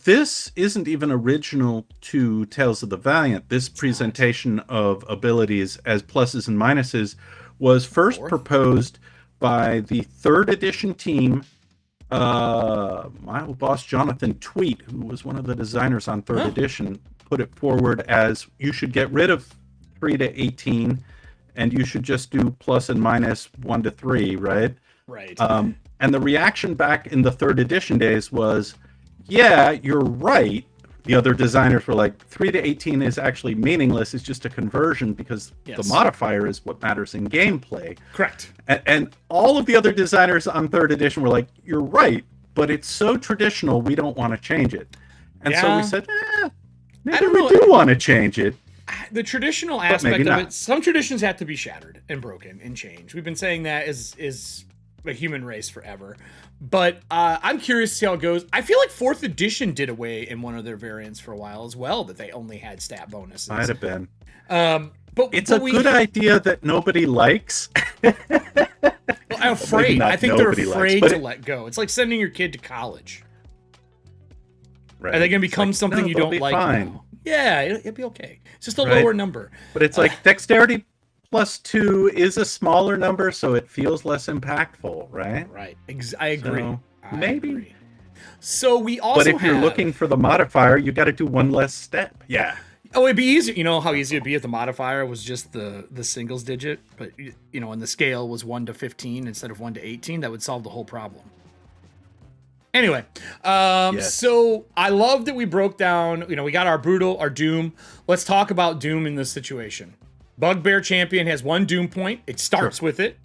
[SPEAKER 2] this isn't even original to Tales of the Valiant. This presentation of abilities as pluses and minuses was first proposed by the 3rd edition team. My old boss Jonathan Tweet, who was one of the designers on 3rd edition, put it forward as you should get rid of 3 to 18 and you should just do plus and minus 1 to 3, right?
[SPEAKER 1] Right.
[SPEAKER 2] And the reaction back in the 3rd edition days was, yeah, you're right. The other designers were like, 3 to 18 is actually meaningless. It's just a conversion because the modifier is what matters in gameplay.
[SPEAKER 1] Correct.
[SPEAKER 2] And all of the other designers on 3rd edition were like, you're right, but it's so traditional, we don't want to change it. And so we said, maybe we do want to change it.
[SPEAKER 1] The traditional aspect of it, some traditions have to be shattered and broken and changed. We've been saying that is a human race forever. But I'm curious to see how it goes. I feel like 4th edition did away in one of their variants for a while as well, that they only had stat bonuses.
[SPEAKER 2] Might have been.
[SPEAKER 1] But
[SPEAKER 2] it's a good idea that nobody likes.
[SPEAKER 1] I'm afraid. I think they're afraid to let go. It's like sending your kid to college.
[SPEAKER 2] Right.
[SPEAKER 1] Are they going to become something you don't like now? Yeah, it'll be okay. It's just a lower number.
[SPEAKER 2] But it's like dexterity +2 is a smaller number, so it feels less impactful, right?
[SPEAKER 1] Right. I agree.
[SPEAKER 2] So,
[SPEAKER 1] maybe. Agree. So we also
[SPEAKER 2] But if you're looking for the modifier, you got to do one less step. Yeah.
[SPEAKER 1] Oh, it'd be easier. You know how easy it'd be if the modifier was just the singles digit, but and the scale was 1 to 15 instead of 1 to 18. That would solve the whole problem. Anyway, so I love that we broke down. We got our brutal, our doom. Let's talk about doom in this situation. Bugbear champion has 1 doom point. It starts with it,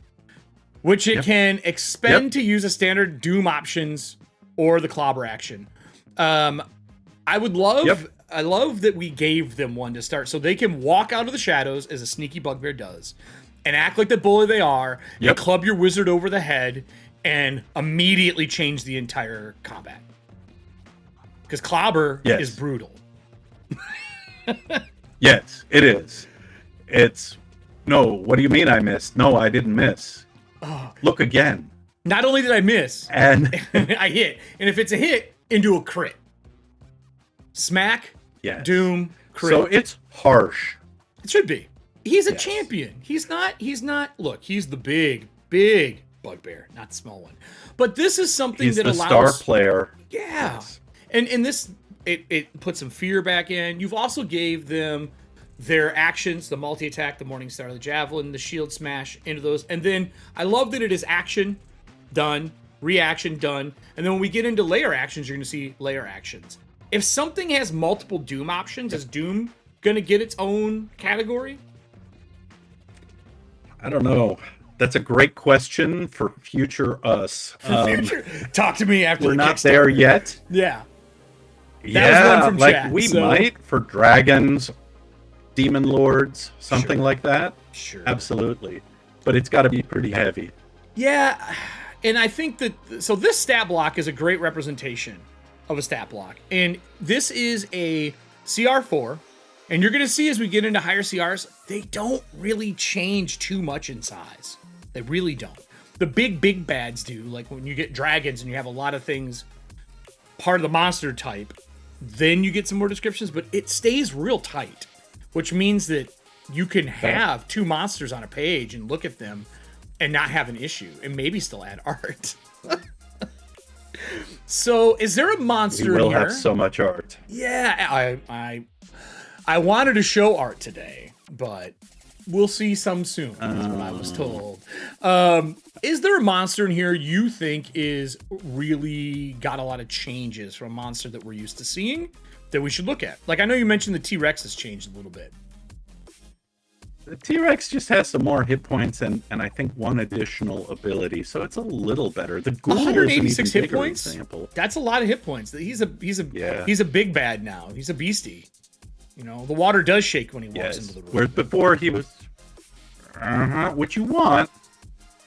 [SPEAKER 1] which it can expend to use a standard doom options or the clobber action. I love that we gave them 1 to start, so they can walk out of the shadows as a sneaky Bugbear does, and act like the bully they are, and club your wizard over the head, and immediately change the entire combat. Because clobber is brutal.
[SPEAKER 2] Yes, it is. It's, no, what do you mean I missed? No, I didn't miss. Look again.
[SPEAKER 1] Not only did I miss,
[SPEAKER 2] and
[SPEAKER 1] I hit. And if it's a hit, into a crit. Smack, doom, crit.
[SPEAKER 2] So it's harsh.
[SPEAKER 1] It should be. He's a champion. He's not, look, he's the big Bugbear, not the small one. But this is something
[SPEAKER 2] he's
[SPEAKER 1] that
[SPEAKER 2] the
[SPEAKER 1] allows...
[SPEAKER 2] star player.
[SPEAKER 1] Yeah. Yes. And this, it puts some fear back in. You've also gave them their actions, the multi-attack, the Morningstar, the Javelin, the Shield Smash, into those. And then I love that it is action, done, reaction, done. And then when we get into layer actions, you're going to see layer actions. If something has multiple Doom options, is Doom going to get its own category?
[SPEAKER 2] I don't know. That's a great question for future us.
[SPEAKER 1] Talk to me after
[SPEAKER 2] we're not there yet.
[SPEAKER 1] Yeah.
[SPEAKER 2] That was one from chat, we might for dragons, demon lords, something like that.
[SPEAKER 1] Sure.
[SPEAKER 2] Absolutely. But it's got to be pretty heavy.
[SPEAKER 1] Yeah. And I think that, so this stat block is a great representation of a stat block. And this is a CR4. And you're going to see as we get into higher CRs, they don't really change too much in size. They really don't. the big bads do. Like when you get dragons and you have a lot of things part of the monster type, then you get some more descriptions, but it stays real tight, which means that you can have 2 monsters on a page and look at them and not have an issue, and maybe still add art. So, is there a monster
[SPEAKER 2] We will
[SPEAKER 1] in here?
[SPEAKER 2] have so much art.
[SPEAKER 1] Yeah, I wanted to show art today, but we'll see some soon. That's what I was told. Is there a monster in here you think is really got a lot of changes from a monster that we're used to seeing that we should look at? Like, I know you mentioned the T-Rex has changed a little bit.
[SPEAKER 2] The T-Rex just has some more hit points and I think 1 additional ability, so it's a little better. The Ghoul is an
[SPEAKER 1] 186
[SPEAKER 2] even
[SPEAKER 1] hit
[SPEAKER 2] bigger
[SPEAKER 1] points.
[SPEAKER 2] example.
[SPEAKER 1] That's a lot of hit points. He's a big bad now. He's a beastie. You know, the water does shake when he walks into the room.
[SPEAKER 2] Whereas before he was, what you want.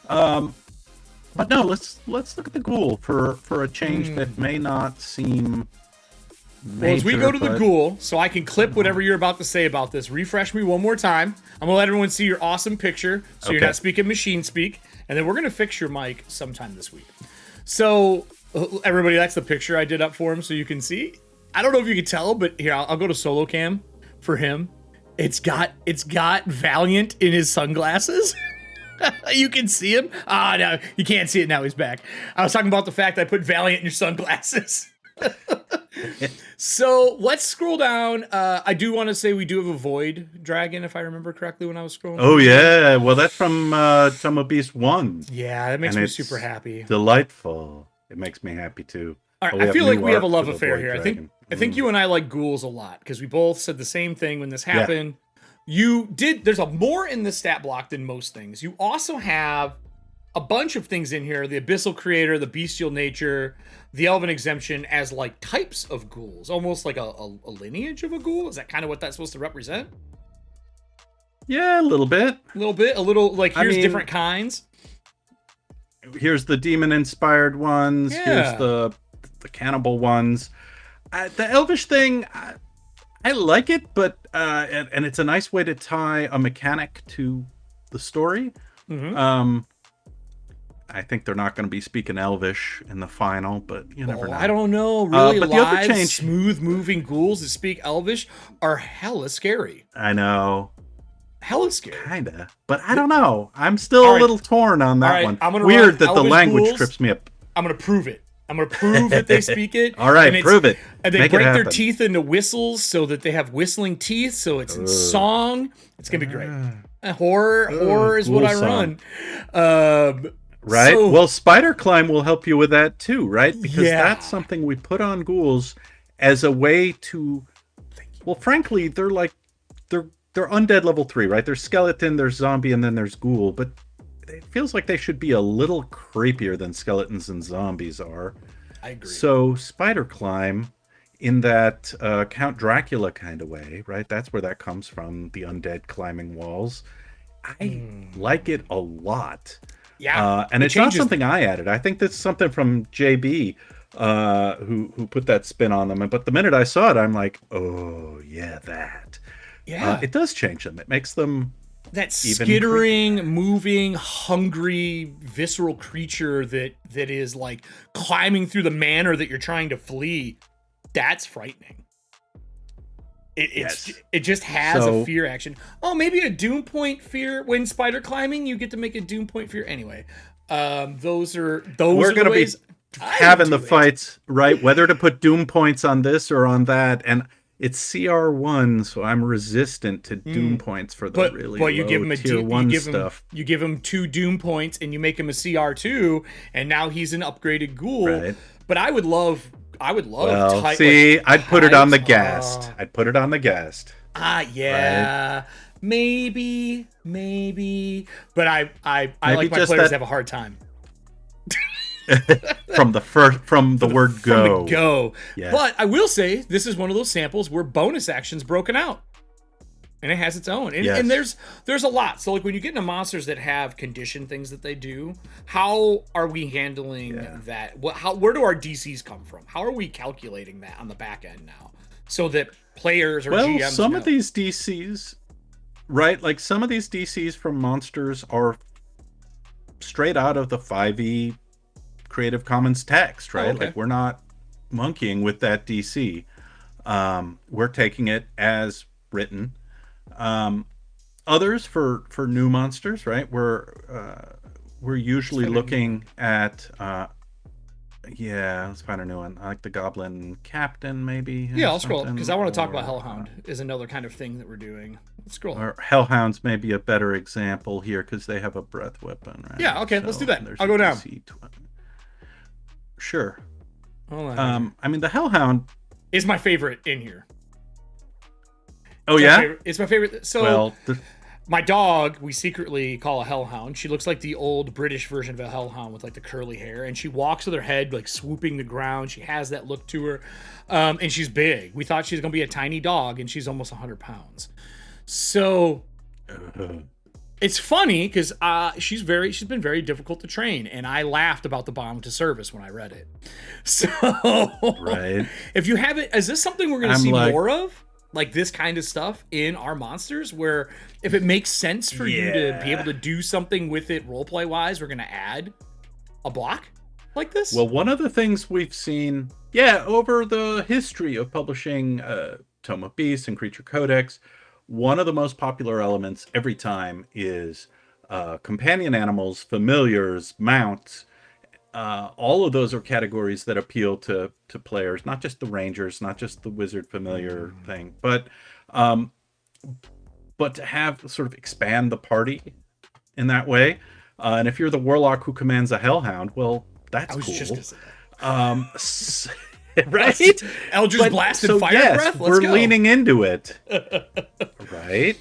[SPEAKER 2] But no, let's look at the Ghoul for a change that may not seem major.
[SPEAKER 1] Well, as we go to the Ghoul, so I can clip whatever you're about to say about this, refresh me one more time. I'm gonna let everyone see your awesome picture, so you're not speaking machine speak, and then we're gonna fix your mic sometime this week. So everybody, that's the picture I did up for him, so you can see. I don't know if you can tell, but here I'll go to solo cam for him. It's got Valiant in his sunglasses. You can see him. No, you can't see it now. He's back. I was talking about the fact I put Valiant in your sunglasses. So let's scroll down. I do want to say we do have a Void Dragon, if I remember correctly when I was scrolling.
[SPEAKER 2] Oh yeah, well that's from Summer Beast 1.
[SPEAKER 1] Yeah, that makes me super happy.
[SPEAKER 2] Delightful. It makes me happy too.
[SPEAKER 1] All right, I feel like we have a love affair here. I think you and I like ghouls a lot because we both said the same thing when this happened. There's more in the stat block than most things. You also have a bunch of things in here: the Abyssal Creator, the Bestial Nature, the Elven Exemption as like types of ghouls, almost like a lineage of a ghoul. Is that kind of what that's supposed to represent?
[SPEAKER 2] Yeah, a little bit.
[SPEAKER 1] Like here's different kinds.
[SPEAKER 2] Here's the demon-inspired ones.
[SPEAKER 1] Yeah.
[SPEAKER 2] Here's the cannibal ones. The Elvish thing, I like it, but and it's a nice way to tie a mechanic to the story.
[SPEAKER 1] Mm-hmm.
[SPEAKER 2] I think they're not going to be speaking Elvish in the final, but you never know.
[SPEAKER 1] I don't know. Really,
[SPEAKER 2] but
[SPEAKER 1] live, smooth-moving ghouls that speak Elvish are hella scary.
[SPEAKER 2] I know.
[SPEAKER 1] Hella scary.
[SPEAKER 2] Kinda, but I don't know. I'm still a little torn on that one. Weird that the language
[SPEAKER 1] ghouls.
[SPEAKER 2] trips me up.
[SPEAKER 1] I'm gonna prove it. I'm gonna prove that they speak it.
[SPEAKER 2] All right, prove it.
[SPEAKER 1] And they break their teeth into whistles so that they have whistling teeth, so it's in song. It's gonna be great. Horror is what I run.
[SPEAKER 2] Right. Well, Spider Climb will help you with that too, right? Because that's something we put on ghouls as a way to. Well, frankly, they're undead level 3, right? There's skeleton, there's zombie, and then there's ghoul. But it feels like they should be a little creepier than skeletons and zombies are.
[SPEAKER 1] I agree.
[SPEAKER 2] So Spider Climb, in that Count Dracula kind of way, right? That's where that comes from, the undead climbing walls. I like it a lot.
[SPEAKER 1] Yeah.
[SPEAKER 2] And it's not something I added. I think that's something from JB, who put that spin on them. But the minute I saw it, I'm like, oh, yeah, that.
[SPEAKER 1] Yeah.
[SPEAKER 2] It does change them. It makes them
[SPEAKER 1] that skittering, moving, hungry, visceral creature that is like climbing through the manor that you're trying to flee. That's frightening. It just has a fear action. Oh, maybe a doom point fear when spider climbing. You get to make a doom point fear anyway. Those are
[SPEAKER 2] we're gonna be having the fights, right? Whether to put doom points on this or on that, and it's CR1, so I'm resistant to doom points for the really low
[SPEAKER 1] you give him
[SPEAKER 2] tier 1 stuff.
[SPEAKER 1] You give him 2 doom points, and you make him a CR2, and now he's an upgraded ghoul. Right. But I would love.
[SPEAKER 2] Well, I'd put it on the guest. I'd put it on the guest.
[SPEAKER 1] Yeah. Right? Maybe. But I like my players to have a hard time.
[SPEAKER 2] from the word go.
[SPEAKER 1] From the go. Yeah. But I will say this is one of those samples where bonus action's broken out. And it has its own. And there's a lot. So like when you get into monsters that have condition things that they do, how are we handling that? Where do our DCs come from? How are we calculating that on the back end now? So that players or GMs
[SPEAKER 2] some of these DCs, right? Like some of these DCs from monsters are straight out of the 5e Creative Commons text, right?
[SPEAKER 1] okay.
[SPEAKER 2] Like, we're not monkeying with that DC. We're taking it as written. Others for new monsters, right? We're usually looking at let's find a new one. I like the Goblin Captain, maybe.
[SPEAKER 1] Yeah, I'll scroll because I want to talk about
[SPEAKER 2] or,
[SPEAKER 1] Hellhound is another kind of thing that we're doing. Let's scroll.
[SPEAKER 2] Or Hellhound's maybe a better example here because they have a breath weapon, right?
[SPEAKER 1] Yeah, okay, let's do that.
[SPEAKER 2] there's
[SPEAKER 1] I'll
[SPEAKER 2] a
[SPEAKER 1] go down.
[SPEAKER 2] DC 20. Sure.
[SPEAKER 1] Hold on.
[SPEAKER 2] I mean, the Hellhound
[SPEAKER 1] is my favorite in here.
[SPEAKER 2] Oh, yeah?
[SPEAKER 1] It's my favorite. So,
[SPEAKER 2] well,
[SPEAKER 1] my dog, we secretly call a Hellhound. She looks like the old British version of a Hellhound with like the curly hair, and she walks with her head like swooping the ground. She has that look to her, and she's big. We thought she was gonna be a tiny dog, and she's almost 100 pounds. So it's funny because she's been very difficult to train, and I laughed about the bomb to service when I read it. So
[SPEAKER 2] right.
[SPEAKER 1] If you haven't, is this something we're gonna see more of? Like this kind of stuff in our monsters, where if it makes sense for you to be able to do something with it roleplay wise, we're gonna add a block like this.
[SPEAKER 2] Well, one of the things we've seen, over the history of publishing Tome of Beasts and Creature Codex, one of the most popular elements every time is companion animals, familiars, mounts. All of those are categories that appeal to players, not just the rangers, not just the wizard familiar thing, but to have sort of expand the party in that way. And if you're the warlock who commands a hellhound, well, that's cool.
[SPEAKER 1] Just gonna say that.
[SPEAKER 2] Right?
[SPEAKER 1] Eldritch Blast and Fire Breath.
[SPEAKER 2] We're leaning into it. Right?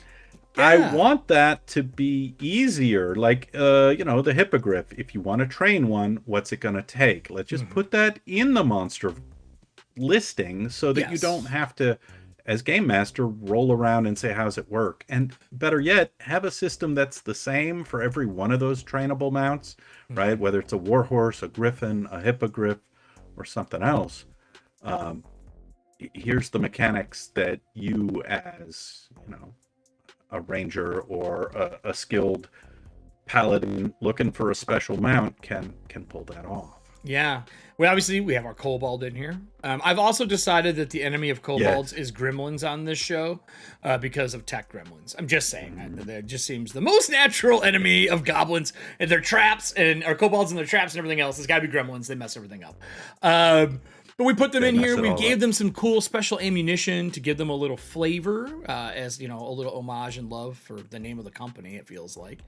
[SPEAKER 1] Yeah.
[SPEAKER 2] I want that to be easier. Like, the Hippogriff. If you want to train one, what's it going to take? Let's just put that in the monster listing so that you don't have to, as Game Master, roll around and say, how's it work? And better yet, have a system that's the same for every one of those trainable mounts, right? Whether it's a warhorse, a griffin, a hippogriff, or something else. Here's the mechanics that you, as, a ranger or a skilled paladin looking for a special mount can pull that off.
[SPEAKER 1] Yeah. Well, obviously, we have our Kobold in here. I've also decided that the enemy of Kobolds is gremlins on this show because of tech gremlins. I'm just saying. That just seems the most natural enemy of goblins and their traps, or Kobolds and their traps and everything else. It's got to be gremlins. They mess everything up. But we put them in here. We gave them some cool special ammunition to give them a little flavor, as a little homage and love for the name of the company. It feels like.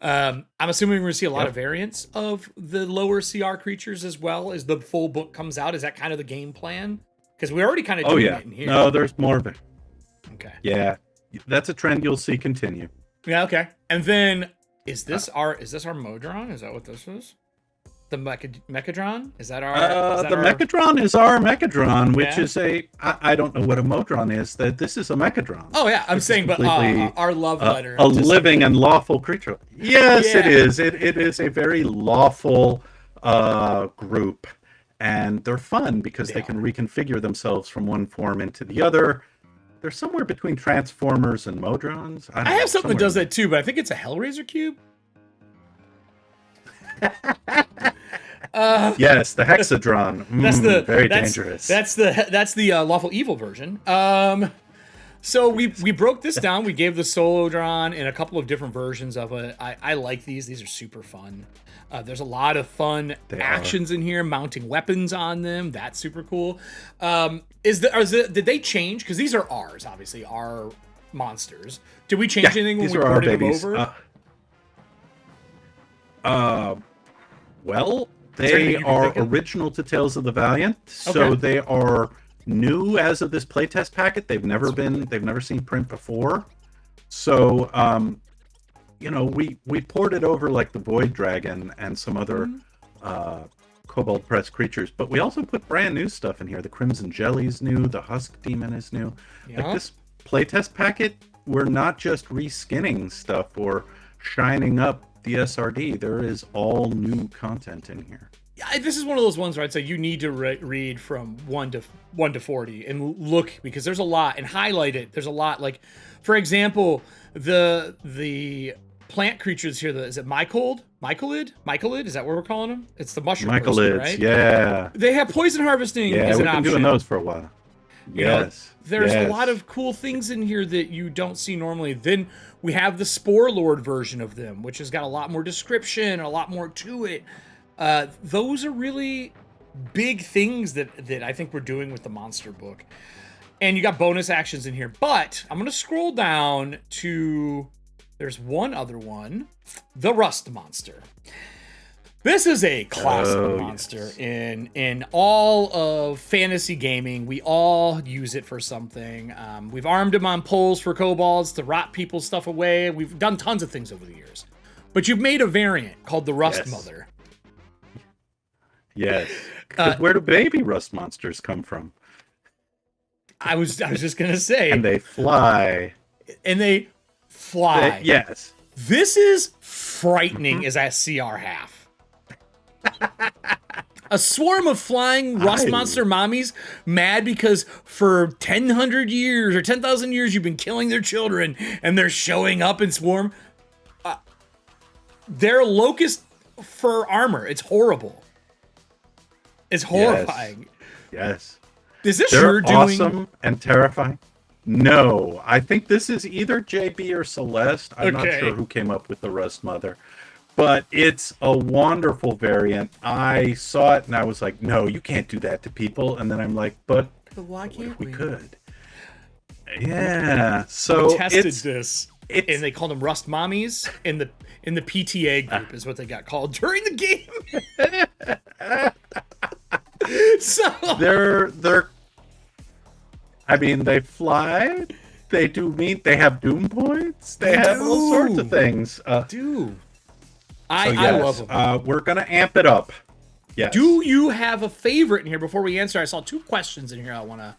[SPEAKER 1] I'm assuming we're going to see a lot of variants of the lower CR creatures as well as the full book comes out. Is that kind of the game plan? Because we already kind of doing it in here.
[SPEAKER 2] No, there's more of it.
[SPEAKER 1] Okay.
[SPEAKER 2] Yeah, that's a trend you'll see continue.
[SPEAKER 1] Yeah. Okay. And then is this our Modron? Is that what this is? The Mechadron? Is that our...
[SPEAKER 2] the Mechadron is our Mechadron, which is I don't know what a Modron is. That this is a Mechadron.
[SPEAKER 1] Oh, yeah. I'm saying, but our love letter.
[SPEAKER 2] A living and lawful creature. Yes, it is. It is a very lawful group. And they're fun because they can reconfigure themselves from one form into the other. They're somewhere between Transformers and Modrons.
[SPEAKER 1] I have something that does that too, but I think it's a Hellraiser cube.
[SPEAKER 2] Yes, the Hexadron. Very dangerous.
[SPEAKER 1] That's the lawful evil version. So we broke this down. We gave the Solodron and a couple of different versions of it. I like these. These are super fun. There's a lot of fun actions in here, mounting weapons on them. That's super cool. Did they change? Because these are ours, obviously, our monsters. Did we change anything when we ported them over?
[SPEAKER 2] Well, they are original to Tales of the Valiant, so they are new as of this playtest packet. They've never seen print before. So, we ported over like the Void Dragon and some other Kobold Press creatures, but we also put brand new stuff in here. The Crimson Jelly's new, the Husk Demon is new. Like this playtest packet, we're not just reskinning stuff or shining up the SRD. There is all new content in here.
[SPEAKER 1] Yeah, this is one of those ones where I'd say you need to read from 1 to 40 and look, because there's a lot, and highlight it. There's a lot. Like, for example, the plant creatures here. Is it Mycold? Mycolid? Is that what we're calling them? It's the mushroom person,
[SPEAKER 2] Mycolids,
[SPEAKER 1] right?
[SPEAKER 2] yeah.
[SPEAKER 1] They have poison harvesting
[SPEAKER 2] Yeah,
[SPEAKER 1] as
[SPEAKER 2] we've
[SPEAKER 1] an
[SPEAKER 2] been
[SPEAKER 1] option.
[SPEAKER 2] doing those for a while.
[SPEAKER 1] You know,
[SPEAKER 2] Yes.
[SPEAKER 1] there's
[SPEAKER 2] yes.
[SPEAKER 1] a lot of cool things in here that you don't see normally. Then we have the Spore Lord version of them, which has got a lot more description, a lot more to it. Those are really big things that I think we're doing with the monster book. And you got bonus actions in here. But I'm going to scroll down to... There's one other one. The Rust Monster. This is a classic monster in all of fantasy gaming. We all use it for something. We've armed him on poles for kobolds to rot people's stuff away. We've done tons of things over the years. But you've made a variant called the Rust Mother.
[SPEAKER 2] Yes. Where do baby rust monsters come from?
[SPEAKER 1] I was just gonna say.
[SPEAKER 2] And they fly.
[SPEAKER 1] Yes. This is frightening as that CR half. A swarm of flying rust monster mommies mad because for 1,000 years or 10,000 years you've been killing their children and they're showing up in swarm. They're locust fur armor. It's horrible. It's horrifying.
[SPEAKER 2] Yes.
[SPEAKER 1] Is this
[SPEAKER 2] They're
[SPEAKER 1] doing
[SPEAKER 2] awesome and terrifying? No, I think this is either JB or Celeste. I'm not sure who came up with the Rust Mother. But it's a wonderful variant. I saw it and I was like, no, you can't do that to people. And then I'm like, but
[SPEAKER 1] why can't
[SPEAKER 2] we could? Yeah. So
[SPEAKER 1] we tested this, and they called them Rust Mommies in the PTA group is what they got called during the game. So
[SPEAKER 2] they're. I mean, they fly. They do meat. They have doom points. They have all sorts of things.
[SPEAKER 1] I love them.
[SPEAKER 2] We're gonna amp it up. Yes.
[SPEAKER 1] Do you have a favorite in here? Before we answer, I saw 2 questions in here I want to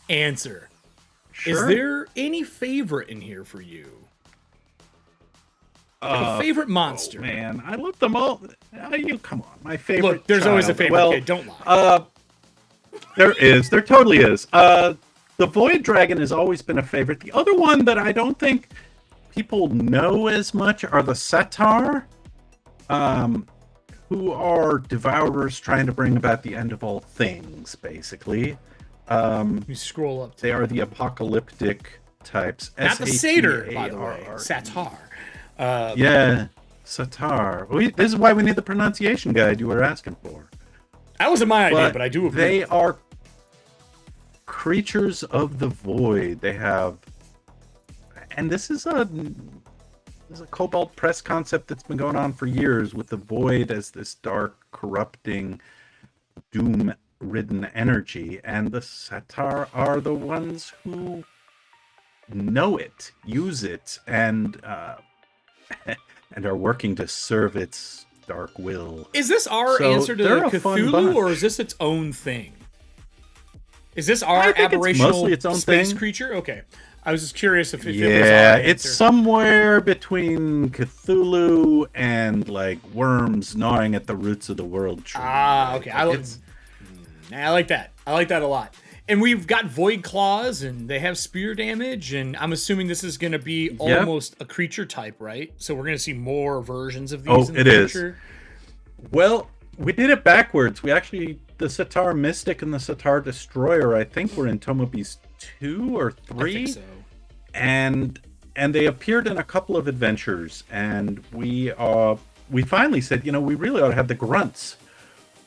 [SPEAKER 1] answer.
[SPEAKER 2] Sure.
[SPEAKER 1] Is there any favorite in here for you? Like a favorite monster?
[SPEAKER 2] Oh, man, I love them all. You come on, my favorite.
[SPEAKER 1] Look, there's always a favorite.
[SPEAKER 2] Well,
[SPEAKER 1] okay, don't lie.
[SPEAKER 2] There is. There totally is. The Void Dragon has always been a favorite. The other one that I don't think people know as much are the Satar. Who are devourers trying to bring about the end of all things, basically.
[SPEAKER 1] Let me scroll up.
[SPEAKER 2] They are the apocalyptic types.
[SPEAKER 1] Not the satyr, by the way. Satar.
[SPEAKER 2] Yeah, Satar. This is why we need the pronunciation guide you were asking for.
[SPEAKER 1] That wasn't my idea, but I do agree.
[SPEAKER 2] They are creatures of the void. They have... And this is a Kobold press concept that's been going on for years, with the void as this dark, corrupting, doom-ridden energy. And the Satar are the ones who know it, use it, and are working to serve its dark will.
[SPEAKER 1] Is this our answer to Cthulhu, or is this its own thing? Is this our aberrational
[SPEAKER 2] its own
[SPEAKER 1] space
[SPEAKER 2] thing.
[SPEAKER 1] creature? Okay. I was just curious if it was our
[SPEAKER 2] it's
[SPEAKER 1] answer.
[SPEAKER 2] somewhere between Cthulhu and like worms gnawing at the roots of the world tree.
[SPEAKER 1] Okay. I like that. I like that a lot. And we've got void claws, and they have spear damage, and I'm assuming this is going to be almost a creature type, right? So we're going to see more versions of these in the future.
[SPEAKER 2] Well, we did it backwards. We actually, the Satar Mystic and the Satar Destroyer, I think were in Tomobe's 2 or 3.
[SPEAKER 1] I think so.
[SPEAKER 2] And they appeared in a couple of adventures, and we finally said, we really ought to have the grunts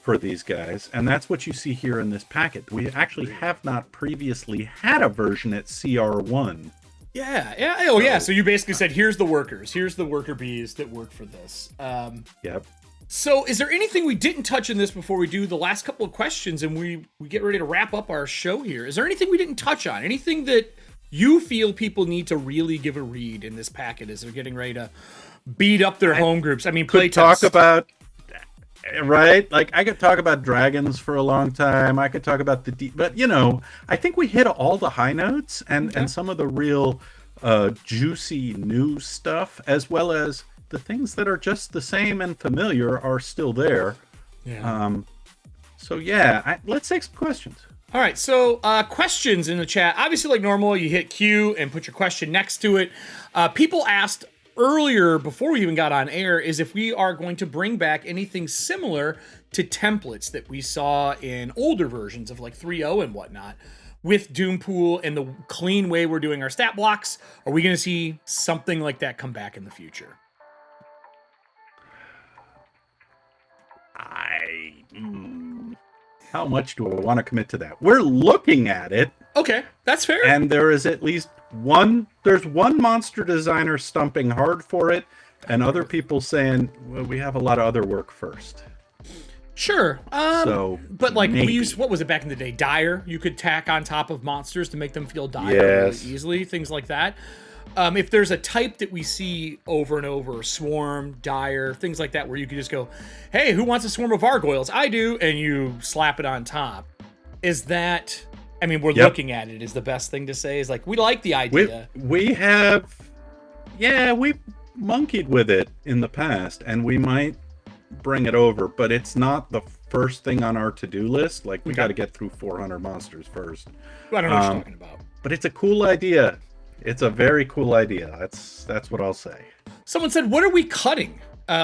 [SPEAKER 2] for these guys, and that's what you see here in this packet. We actually have not previously had a version at CR1.
[SPEAKER 1] Yeah. So you basically said, here's the workers. Here's the worker bees that work for this.
[SPEAKER 2] Yep.
[SPEAKER 1] So is there anything we didn't touch in this before we do the last couple of questions and we get ready to wrap up our show here? Is there anything we didn't touch on? Anything that you feel people need to really give a read in this packet as they're getting ready to beat up their home groups? I mean, play
[SPEAKER 2] talk about... Right? Like, I could talk about dragons for a long time. I could talk about but, I think we hit all the high notes and some of the real juicy new stuff, as well as the things that are just the same and familiar are still there.
[SPEAKER 1] Yeah.
[SPEAKER 2] Let's take some questions.
[SPEAKER 1] All right, so questions in the chat. Obviously, like normal, you hit Q and put your question next to it. People asked earlier, before we even got on air, is if we are going to bring back anything similar to templates that we saw in older versions of like 3.0 and whatnot with Doompool and the clean way we're doing our stat blocks. Are we going to see something like that come back in the future?
[SPEAKER 2] How much do I want to commit to that? We're looking at it.
[SPEAKER 1] Okay, that's fair.
[SPEAKER 2] And there is at least there's one monster designer stumping hard for it, and other people saying, well, we have a lot of other work first.
[SPEAKER 1] Sure. But like
[SPEAKER 2] maybe.
[SPEAKER 1] we used, what was it back in the day? Dire. You could tack on top of monsters to make them feel dire really easily. Things like that. If there's a type that we see over and over, swarm, dire, things like that, where you could just go, hey, who wants a swarm of gargoyles? I do. And you slap it on top. Is that, I mean, we're looking at it is the best thing to say, is like, we like the idea.
[SPEAKER 2] We've monkeyed with it in the past, and we might bring it over, but it's not the first thing on our to-do list. Like, we got to get through 400 monsters first.
[SPEAKER 1] I don't know what you're talking about.
[SPEAKER 2] But it's a cool idea. It's a very cool idea. That's what I'll say.
[SPEAKER 1] Someone said, what are we cutting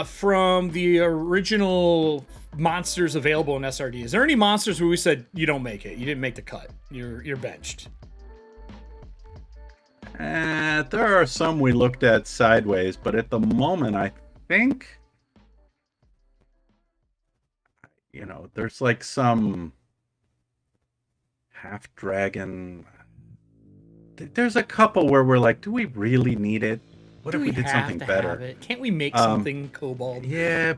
[SPEAKER 1] from the original monsters available in SRD? Is there any monsters where we said, you don't make it, you didn't make the cut, you're benched?
[SPEAKER 2] There are some we looked at sideways, but at the moment, I think, there's like some half dragon. There's a couple where we're like, do we really need it? What if we did something better?
[SPEAKER 1] Can't we make something Kobold?
[SPEAKER 2] Yeah.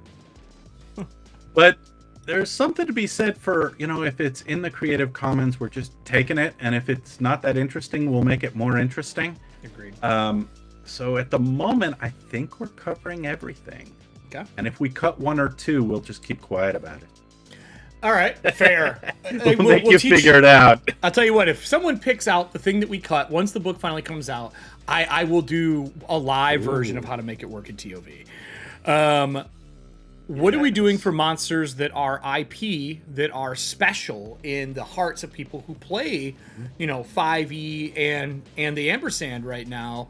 [SPEAKER 2] But there's something to be said for, if it's in the Creative Commons, we're just taking it. And if it's not that interesting, we'll make it more interesting.
[SPEAKER 1] Agreed.
[SPEAKER 2] So at the moment, I think we're covering everything.
[SPEAKER 1] Okay.
[SPEAKER 2] And if we cut one or two, we'll just keep quiet about it.
[SPEAKER 1] All right, fair.
[SPEAKER 2] we'll make you figure it out.
[SPEAKER 1] I'll tell you what, if someone picks out the thing that we cut, once the book finally comes out, I will do a live version of how to make it work in TOV. What are we doing for monsters that are IP, that are special in the hearts of people who play, 5e and the Ampersand right now?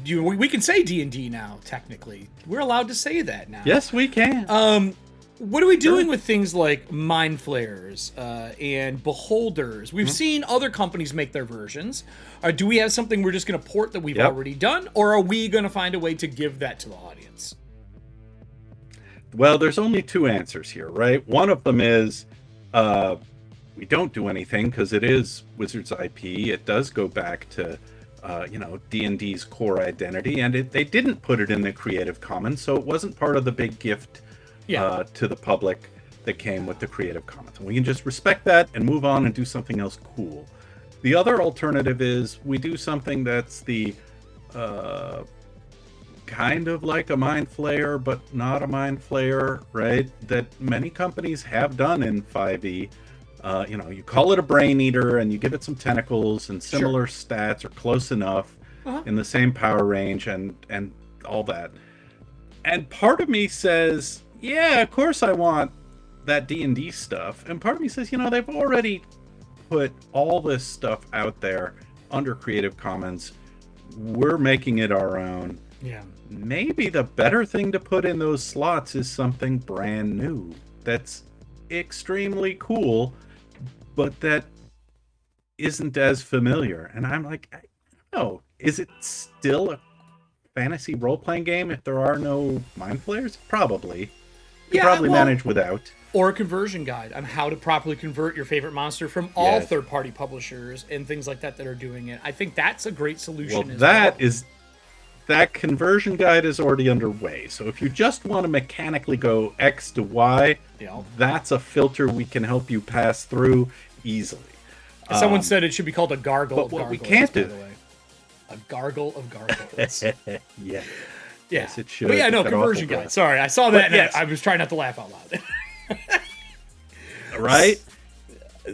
[SPEAKER 1] We can say D&D now, technically. We're allowed to say that now.
[SPEAKER 2] Yes, we can.
[SPEAKER 1] What are we doing with things like Mind Flayers and Beholders? We've seen other companies make their versions. Do we have something we're just going to port that we've already done? Or are we going to find a way to give that to the audience?
[SPEAKER 2] Well, there's only two answers here, right? One of them is we don't do anything because it is Wizards IP. It does go back to D&D's core identity, and they didn't put it in the Creative Commons, so it wasn't part of the big gift to the public that came with the Creative Commons. And we can just respect that and move on and do something else cool. The other alternative is we do something that's the kind of like a Mind Flayer, but not a Mind Flayer, right? That many companies have done in 5e. You call it a Brain Eater and you give it some tentacles and similar stats or close enough in the same power range and all that. And part of me says, yeah, of course I want that D&D stuff. And part of me says, they've already put all this stuff out there under Creative Commons. We're making it our own.
[SPEAKER 1] Yeah.
[SPEAKER 2] Maybe the better thing to put in those slots is something brand new that's extremely cool, but that isn't as familiar. And I'm like, I don't know, is it still a fantasy role-playing game if there are no Mind Flayers? Probably. You probably manage without.
[SPEAKER 1] Or a conversion guide on how to properly convert your favorite monster from all third-party publishers and things like that are doing it. I think that's a great solution.
[SPEAKER 2] That conversion guide is already underway. So if you just want to mechanically go X to Y, that's a filter we can help you pass through easily.
[SPEAKER 1] Someone said it should be called a gargle
[SPEAKER 2] but
[SPEAKER 1] of
[SPEAKER 2] what
[SPEAKER 1] gargoyles,
[SPEAKER 2] we can't do.
[SPEAKER 1] by the way. A gargle of gargoyles.
[SPEAKER 2] Yeah.
[SPEAKER 1] Yes,
[SPEAKER 2] it should.
[SPEAKER 1] But conversion guide. Sorry, I saw that and I was trying not to laugh out loud.
[SPEAKER 2] Right?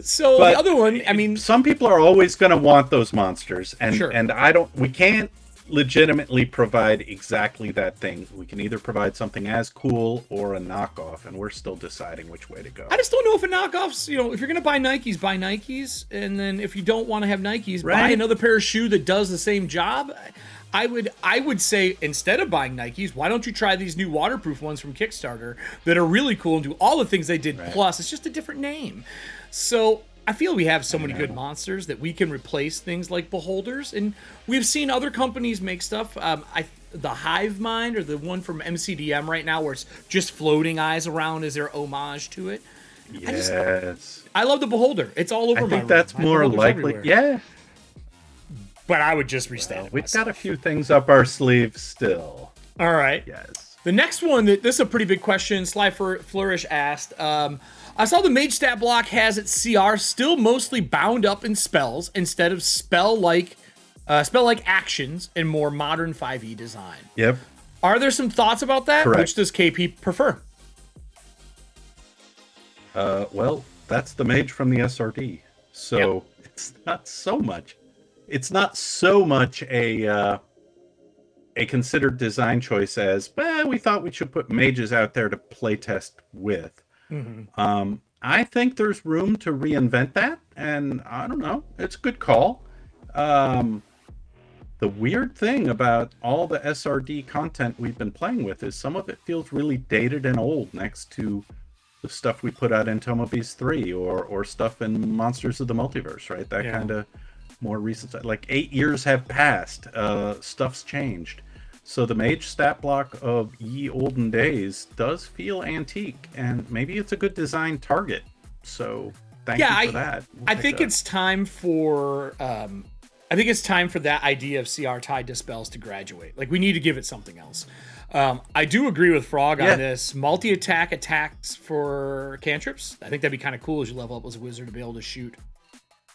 [SPEAKER 1] So the other one, I mean,
[SPEAKER 2] some people are always going to want those monsters, and we can't legitimately provide exactly that thing. We can either provide something as cool or a knockoff, and we're still deciding which way to go.
[SPEAKER 1] I just don't know if a knockoff's, if you're going to buy Nikes, and then if you don't want to have Nikes, buy another pair of shoe that does the same job. I would say instead of buying Nikes, why don't you try these new waterproof ones from Kickstarter that are really cool and do all the things they did plus. It's just a different name. So I feel we have so many good monsters that we can replace things like beholders, and we've seen other companies make stuff. The Hive Mind, or the one from MCDM right now, where it's just floating eyes around as their homage to it.
[SPEAKER 2] Yes.
[SPEAKER 1] I love the beholder. It's all over.
[SPEAKER 2] I think that's more likely.
[SPEAKER 1] Everywhere.
[SPEAKER 2] Yeah.
[SPEAKER 1] But I would just restate it.
[SPEAKER 2] We've got a few things up our sleeves still.
[SPEAKER 1] All right.
[SPEAKER 2] Yes.
[SPEAKER 1] The next one, this is a pretty big question. Sly Flourish asked, I saw the mage stat block has its CR still mostly bound up in spells instead of spell-like actions in more modern 5e design.
[SPEAKER 2] Yep.
[SPEAKER 1] Are there some thoughts about that?
[SPEAKER 2] Correct.
[SPEAKER 1] Which does KP prefer?
[SPEAKER 2] Well, that's the mage from the SRD. So it's not so much. It's not so much a considered design choice as, we thought we should put mages out there to playtest with. Mm-hmm. I think there's room to reinvent that, and I don't know. It's a good call. The weird thing about all the SRD content we've been playing with is some of it feels really dated and old next to the stuff we put out in Tome of Beasts 3 or stuff in Monsters of the Multiverse, right? That kind of more recent stuff. Like 8 years have passed. Stuff's changed. So the mage stat block of ye olden days does feel antique, and maybe it's a good design target. So thank you for that.
[SPEAKER 1] I think it's time for that idea of CR tied to spells to graduate. Like, we need to give it something else. I do agree with Frog on this. Multi-attack attacks for cantrips. I think that'd be kind of cool as you level up as a wizard to be able to shoot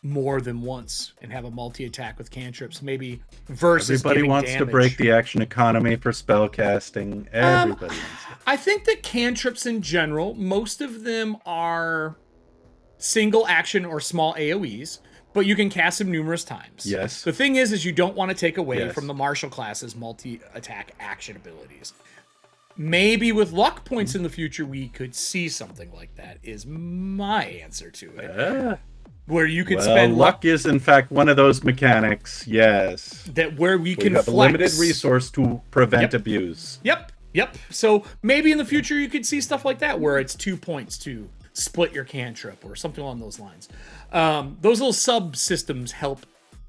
[SPEAKER 1] more than once and have a multi-attack with cantrips, maybe versus
[SPEAKER 2] everybody wants
[SPEAKER 1] damage.
[SPEAKER 2] to break the action economy for spell casting. Everybody wants it.
[SPEAKER 1] I think that cantrips in general, most of them are single action or small AoEs, but you can cast them numerous times.
[SPEAKER 2] Yes.
[SPEAKER 1] The thing is you don't want to take away from the martial class's multi-attack action abilities. Maybe with luck points in the future, we could see something like that, is my answer to it. Where you could spend
[SPEAKER 2] luck is in fact one of those mechanics. Yes.
[SPEAKER 1] That where we can
[SPEAKER 2] have
[SPEAKER 1] flex.
[SPEAKER 2] A limited resource to prevent abuse.
[SPEAKER 1] Yep. So maybe in the future you could see stuff like that where it's 2 points to split your cantrip or something along those lines. Those little subsystems help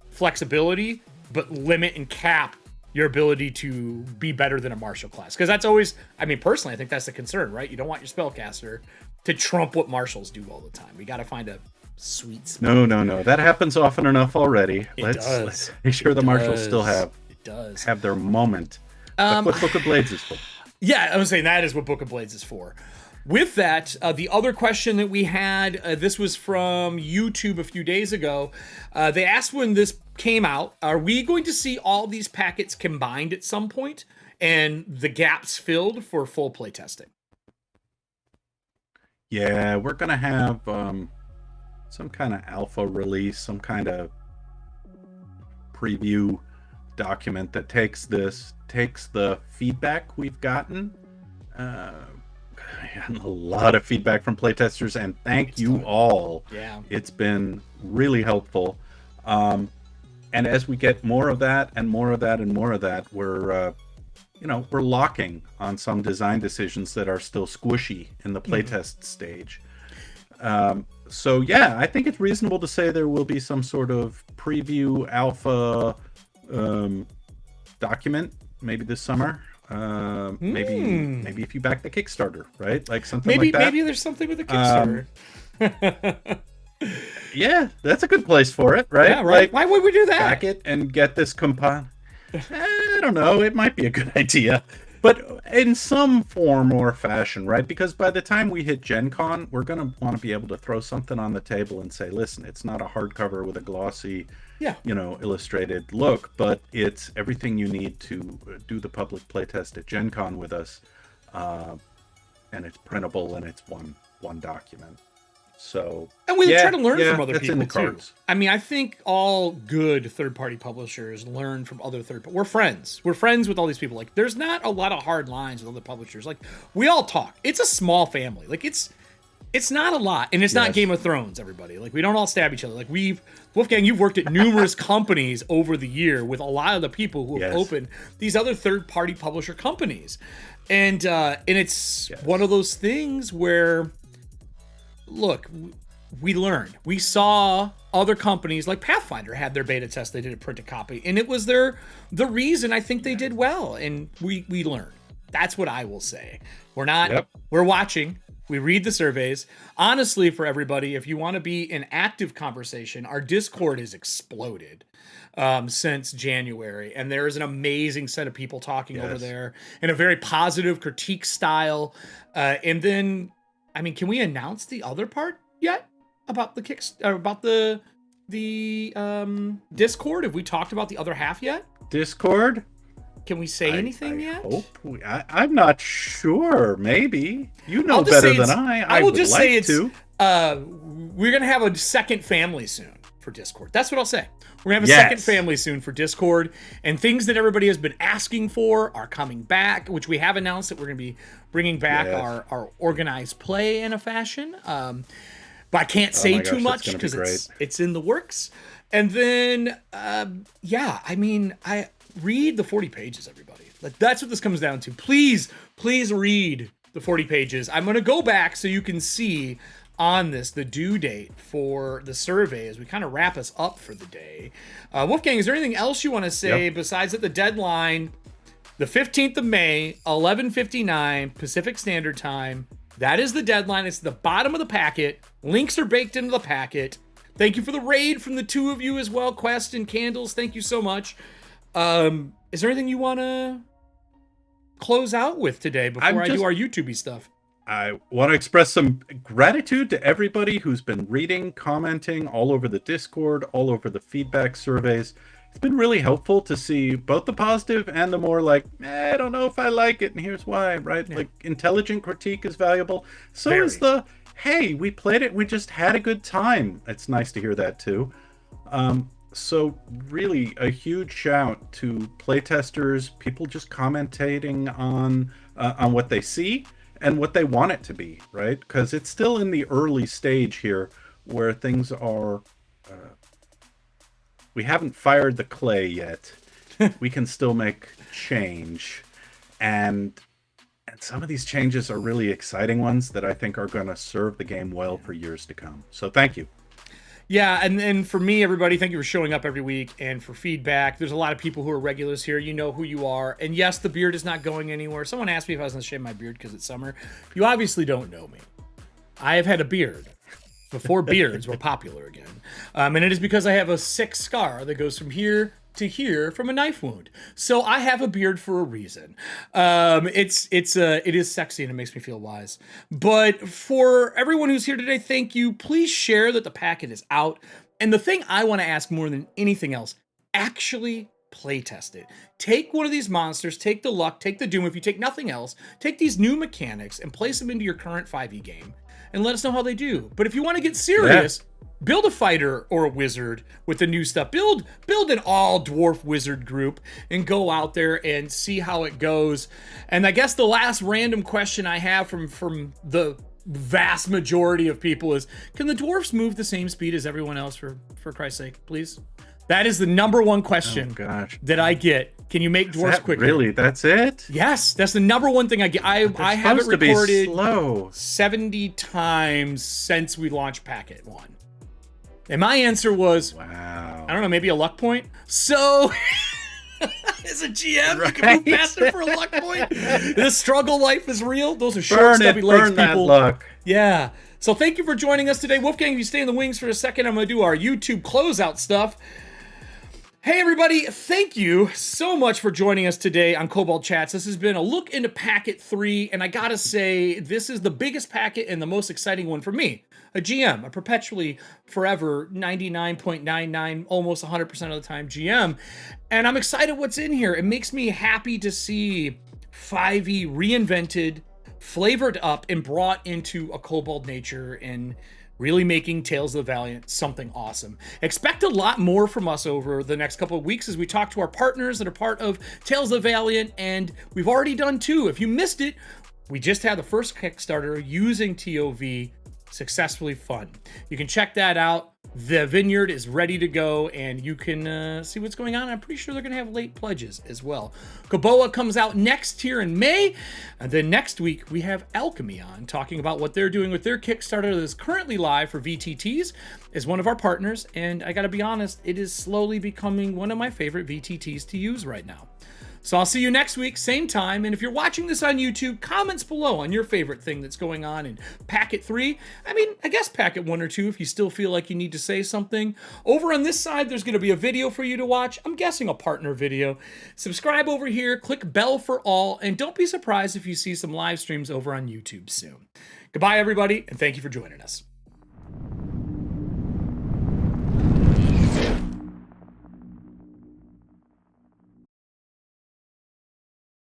[SPEAKER 1] flexibility, but limit and cap your ability to be better than a martial class. Because that's always, personally, I think that's the concern, right? You don't want your spellcaster to trump what martials do all the time. We got to find a sweet spot.
[SPEAKER 2] No. That happens often enough already. Let's make sure the marshals still have their moment. That's what Book of Blades is for.
[SPEAKER 1] Yeah, I was saying that is what Book of Blades is for. With that, the other question that we had, this was from YouTube a few days ago. They asked when this came out, are we going to see all these packets combined at some point and the gaps filled for full playtesting?
[SPEAKER 2] Yeah, we're going to have some kind of alpha release, some kind of preview document that takes the feedback we've gotten. A lot of feedback from playtesters, and thank you all.
[SPEAKER 1] Yeah,
[SPEAKER 2] it's been really helpful. And as we get more of that and more of that and more of that, we're locking on some design decisions that are still squishy in the playtest stage. So yeah, I think it's reasonable to say there will be some sort of preview alpha document maybe this summer. Maybe if you back the Kickstarter, right? Like something like that.
[SPEAKER 1] Maybe there's something with the Kickstarter.
[SPEAKER 2] Yeah, that's a good place for it, right?
[SPEAKER 1] Yeah, right. Like, why would we do that?
[SPEAKER 2] Back it and get this compiled. I don't know. It might be a good idea. But in some form or fashion, right? Because by the time we hit Gen Con, we're going to want to be able to throw something on the table and say, listen, it's not a hardcover with a glossy, illustrated look, but it's everything you need to do the public playtest at Gen Con with us. And it's printable and it's one document. So,
[SPEAKER 1] and we try to learn from other people too.
[SPEAKER 2] Cards.
[SPEAKER 1] I think all good third-party publishers learn from other We're friends. We're friends with all these people. Like, there's not a lot of hard lines with other publishers. Like, we all talk. It's a small family. Like, it's It's not a lot, and it's not
[SPEAKER 2] Yes.
[SPEAKER 1] Game of Thrones, everybody. Like, we don't all stab each other. Like, Wolfgang, you've worked at numerous companies over the year with a lot of the people who have
[SPEAKER 2] Yes.
[SPEAKER 1] opened these other third-party publisher companies. And it's one of those things where, look, we learned. We saw other companies like Pathfinder had their beta test. They did a printed copy, and it was the reason I think they did well. And we learned. That's what I will say. We're watching. We read the surveys. Honestly, for everybody, if you want to be in active conversation, our Discord has exploded since January. And there is an amazing set of people talking over there in a very positive critique style. And then, I mean, can we announce the other part yet about the Discord? Have we talked about the other half yet?
[SPEAKER 2] Discord?
[SPEAKER 1] Can we say anything yet?
[SPEAKER 2] I'm not sure. Maybe you know better than I.
[SPEAKER 1] I will just say it's. We're gonna have a second family soon for Discord. That's what I'll say. We're gonna have a second family soon for Discord, and things that everybody has been asking for are coming back, which we have announced that we're gonna be bringing back our organized play in a fashion. But I can't say too much because it's in the works. And then, I mean, I read the 40 pages, everybody. Like, that's what this comes down to. Please read the 40 pages. I'm going to go back so you can see on this the due date for the survey as we kind of wrap us up for the day. Wolfgang, is there anything else you want to say besides that the deadline, the 15th of May, 11:59 Pacific Standard Time, that is the deadline. It's the bottom of the packet. Links are baked into the packet. Thank you for the raid from the two of you as well, Quest and Candles. Thank you so much. Is there anything you want to close out with today before I do our YouTube-y stuff?
[SPEAKER 2] I want to express some gratitude to everybody who's been reading, commenting all over the Discord, all over the feedback surveys. It's been really helpful to see both the positive and the more like, I don't know if I like it, and here's why, right? Yeah. Like, intelligent critique is valuable. So is the, hey, we played it, we just had a good time. It's nice to hear that too. So really a huge shout to playtesters, people just commentating on what they see and what they want it to be, right? Because it's still in the early stage here where things are, we haven't fired the clay yet. We can still make change. And some of these changes are really exciting ones that I think are going to serve the game well for years to come. So thank you.
[SPEAKER 1] Yeah, and for me, everybody, thank you for showing up every week and for feedback. There's a lot of people who are regulars here. You know who you are. And yes, the beard is not going anywhere. Someone asked me if I was going to shave my beard because it's summer. You obviously don't know me. I have had a beard before beards were popular again. And it is because I have a sick scar that goes from here to here from a knife wound. So I have a beard for a reason. It is sexy and it makes me feel wise. But for everyone who's here today, thank you. Please share that the packet is out. And the thing I want to ask more than anything else, actually play test it. Take one of these monsters, take the luck, take the doom. If you take nothing else, take these new mechanics and place them into your current 5e game and let us know how they do. But if you want to get serious, build a fighter or a wizard with the new stuff. Build an all dwarf wizard group and go out there and see how it goes. And I guess the last random question I have from the vast majority of people is, can the dwarfs move the same speed as everyone else for Christ's sake, please? That is the number one question that I get. Can you make dwarves quicker? Really?
[SPEAKER 2] That's it?
[SPEAKER 1] Yes, that's the number one thing I get. I have it recorded
[SPEAKER 2] slow
[SPEAKER 1] 70 times since we launched Packet 1. And my answer was,
[SPEAKER 2] wow,
[SPEAKER 1] I don't know, maybe a luck point. So, as a GM, you can move faster for a luck point. The struggle life is real. Those are short, stubby legs, people.
[SPEAKER 2] That luck.
[SPEAKER 1] Yeah. So thank you for joining us today. Wolfgang, if you stay in the wings for a second, I'm going to do our YouTube closeout stuff. Hey everybody, thank you so much for joining us today on Kobold Chats. This has been a look into Packet 3, and I gotta say, this is the biggest packet and the most exciting one for me. A GM, a perpetually, forever, 99.99, almost 100% of the time GM. And I'm excited what's in here. It makes me happy to see 5e reinvented, flavored up, and brought into a Kobold nature and really making Tales of the Valiant something awesome. Expect a lot more from us over the next couple of weeks as we talk to our partners that are part of Tales of the Valiant, and we've already done 2. If you missed it, we just had the first Kickstarter using TOV Successfully Fun. You can check that out. The vineyard is ready to go, and you can see what's going on. I'm pretty sure they're going to have late pledges as well. Kobold comes out next here in May. And then next week, we have Alchemy on, talking about what they're doing with their Kickstarter that is currently live for VTTs as one of our partners. And I got to be honest, it is slowly becoming one of my favorite VTTs to use right now. So I'll see you next week, same time. And if you're watching this on YouTube, comments below on your favorite thing that's going on in Packet 3. I mean, I guess Packet 1 or 2 if you still feel like you need to say something. Over on this side, there's going to be a video for you to watch. I'm guessing a partner video. Subscribe over here, click bell for all, and don't be surprised if you see some live streams over on YouTube soon. Goodbye, everybody, and thank you for joining us.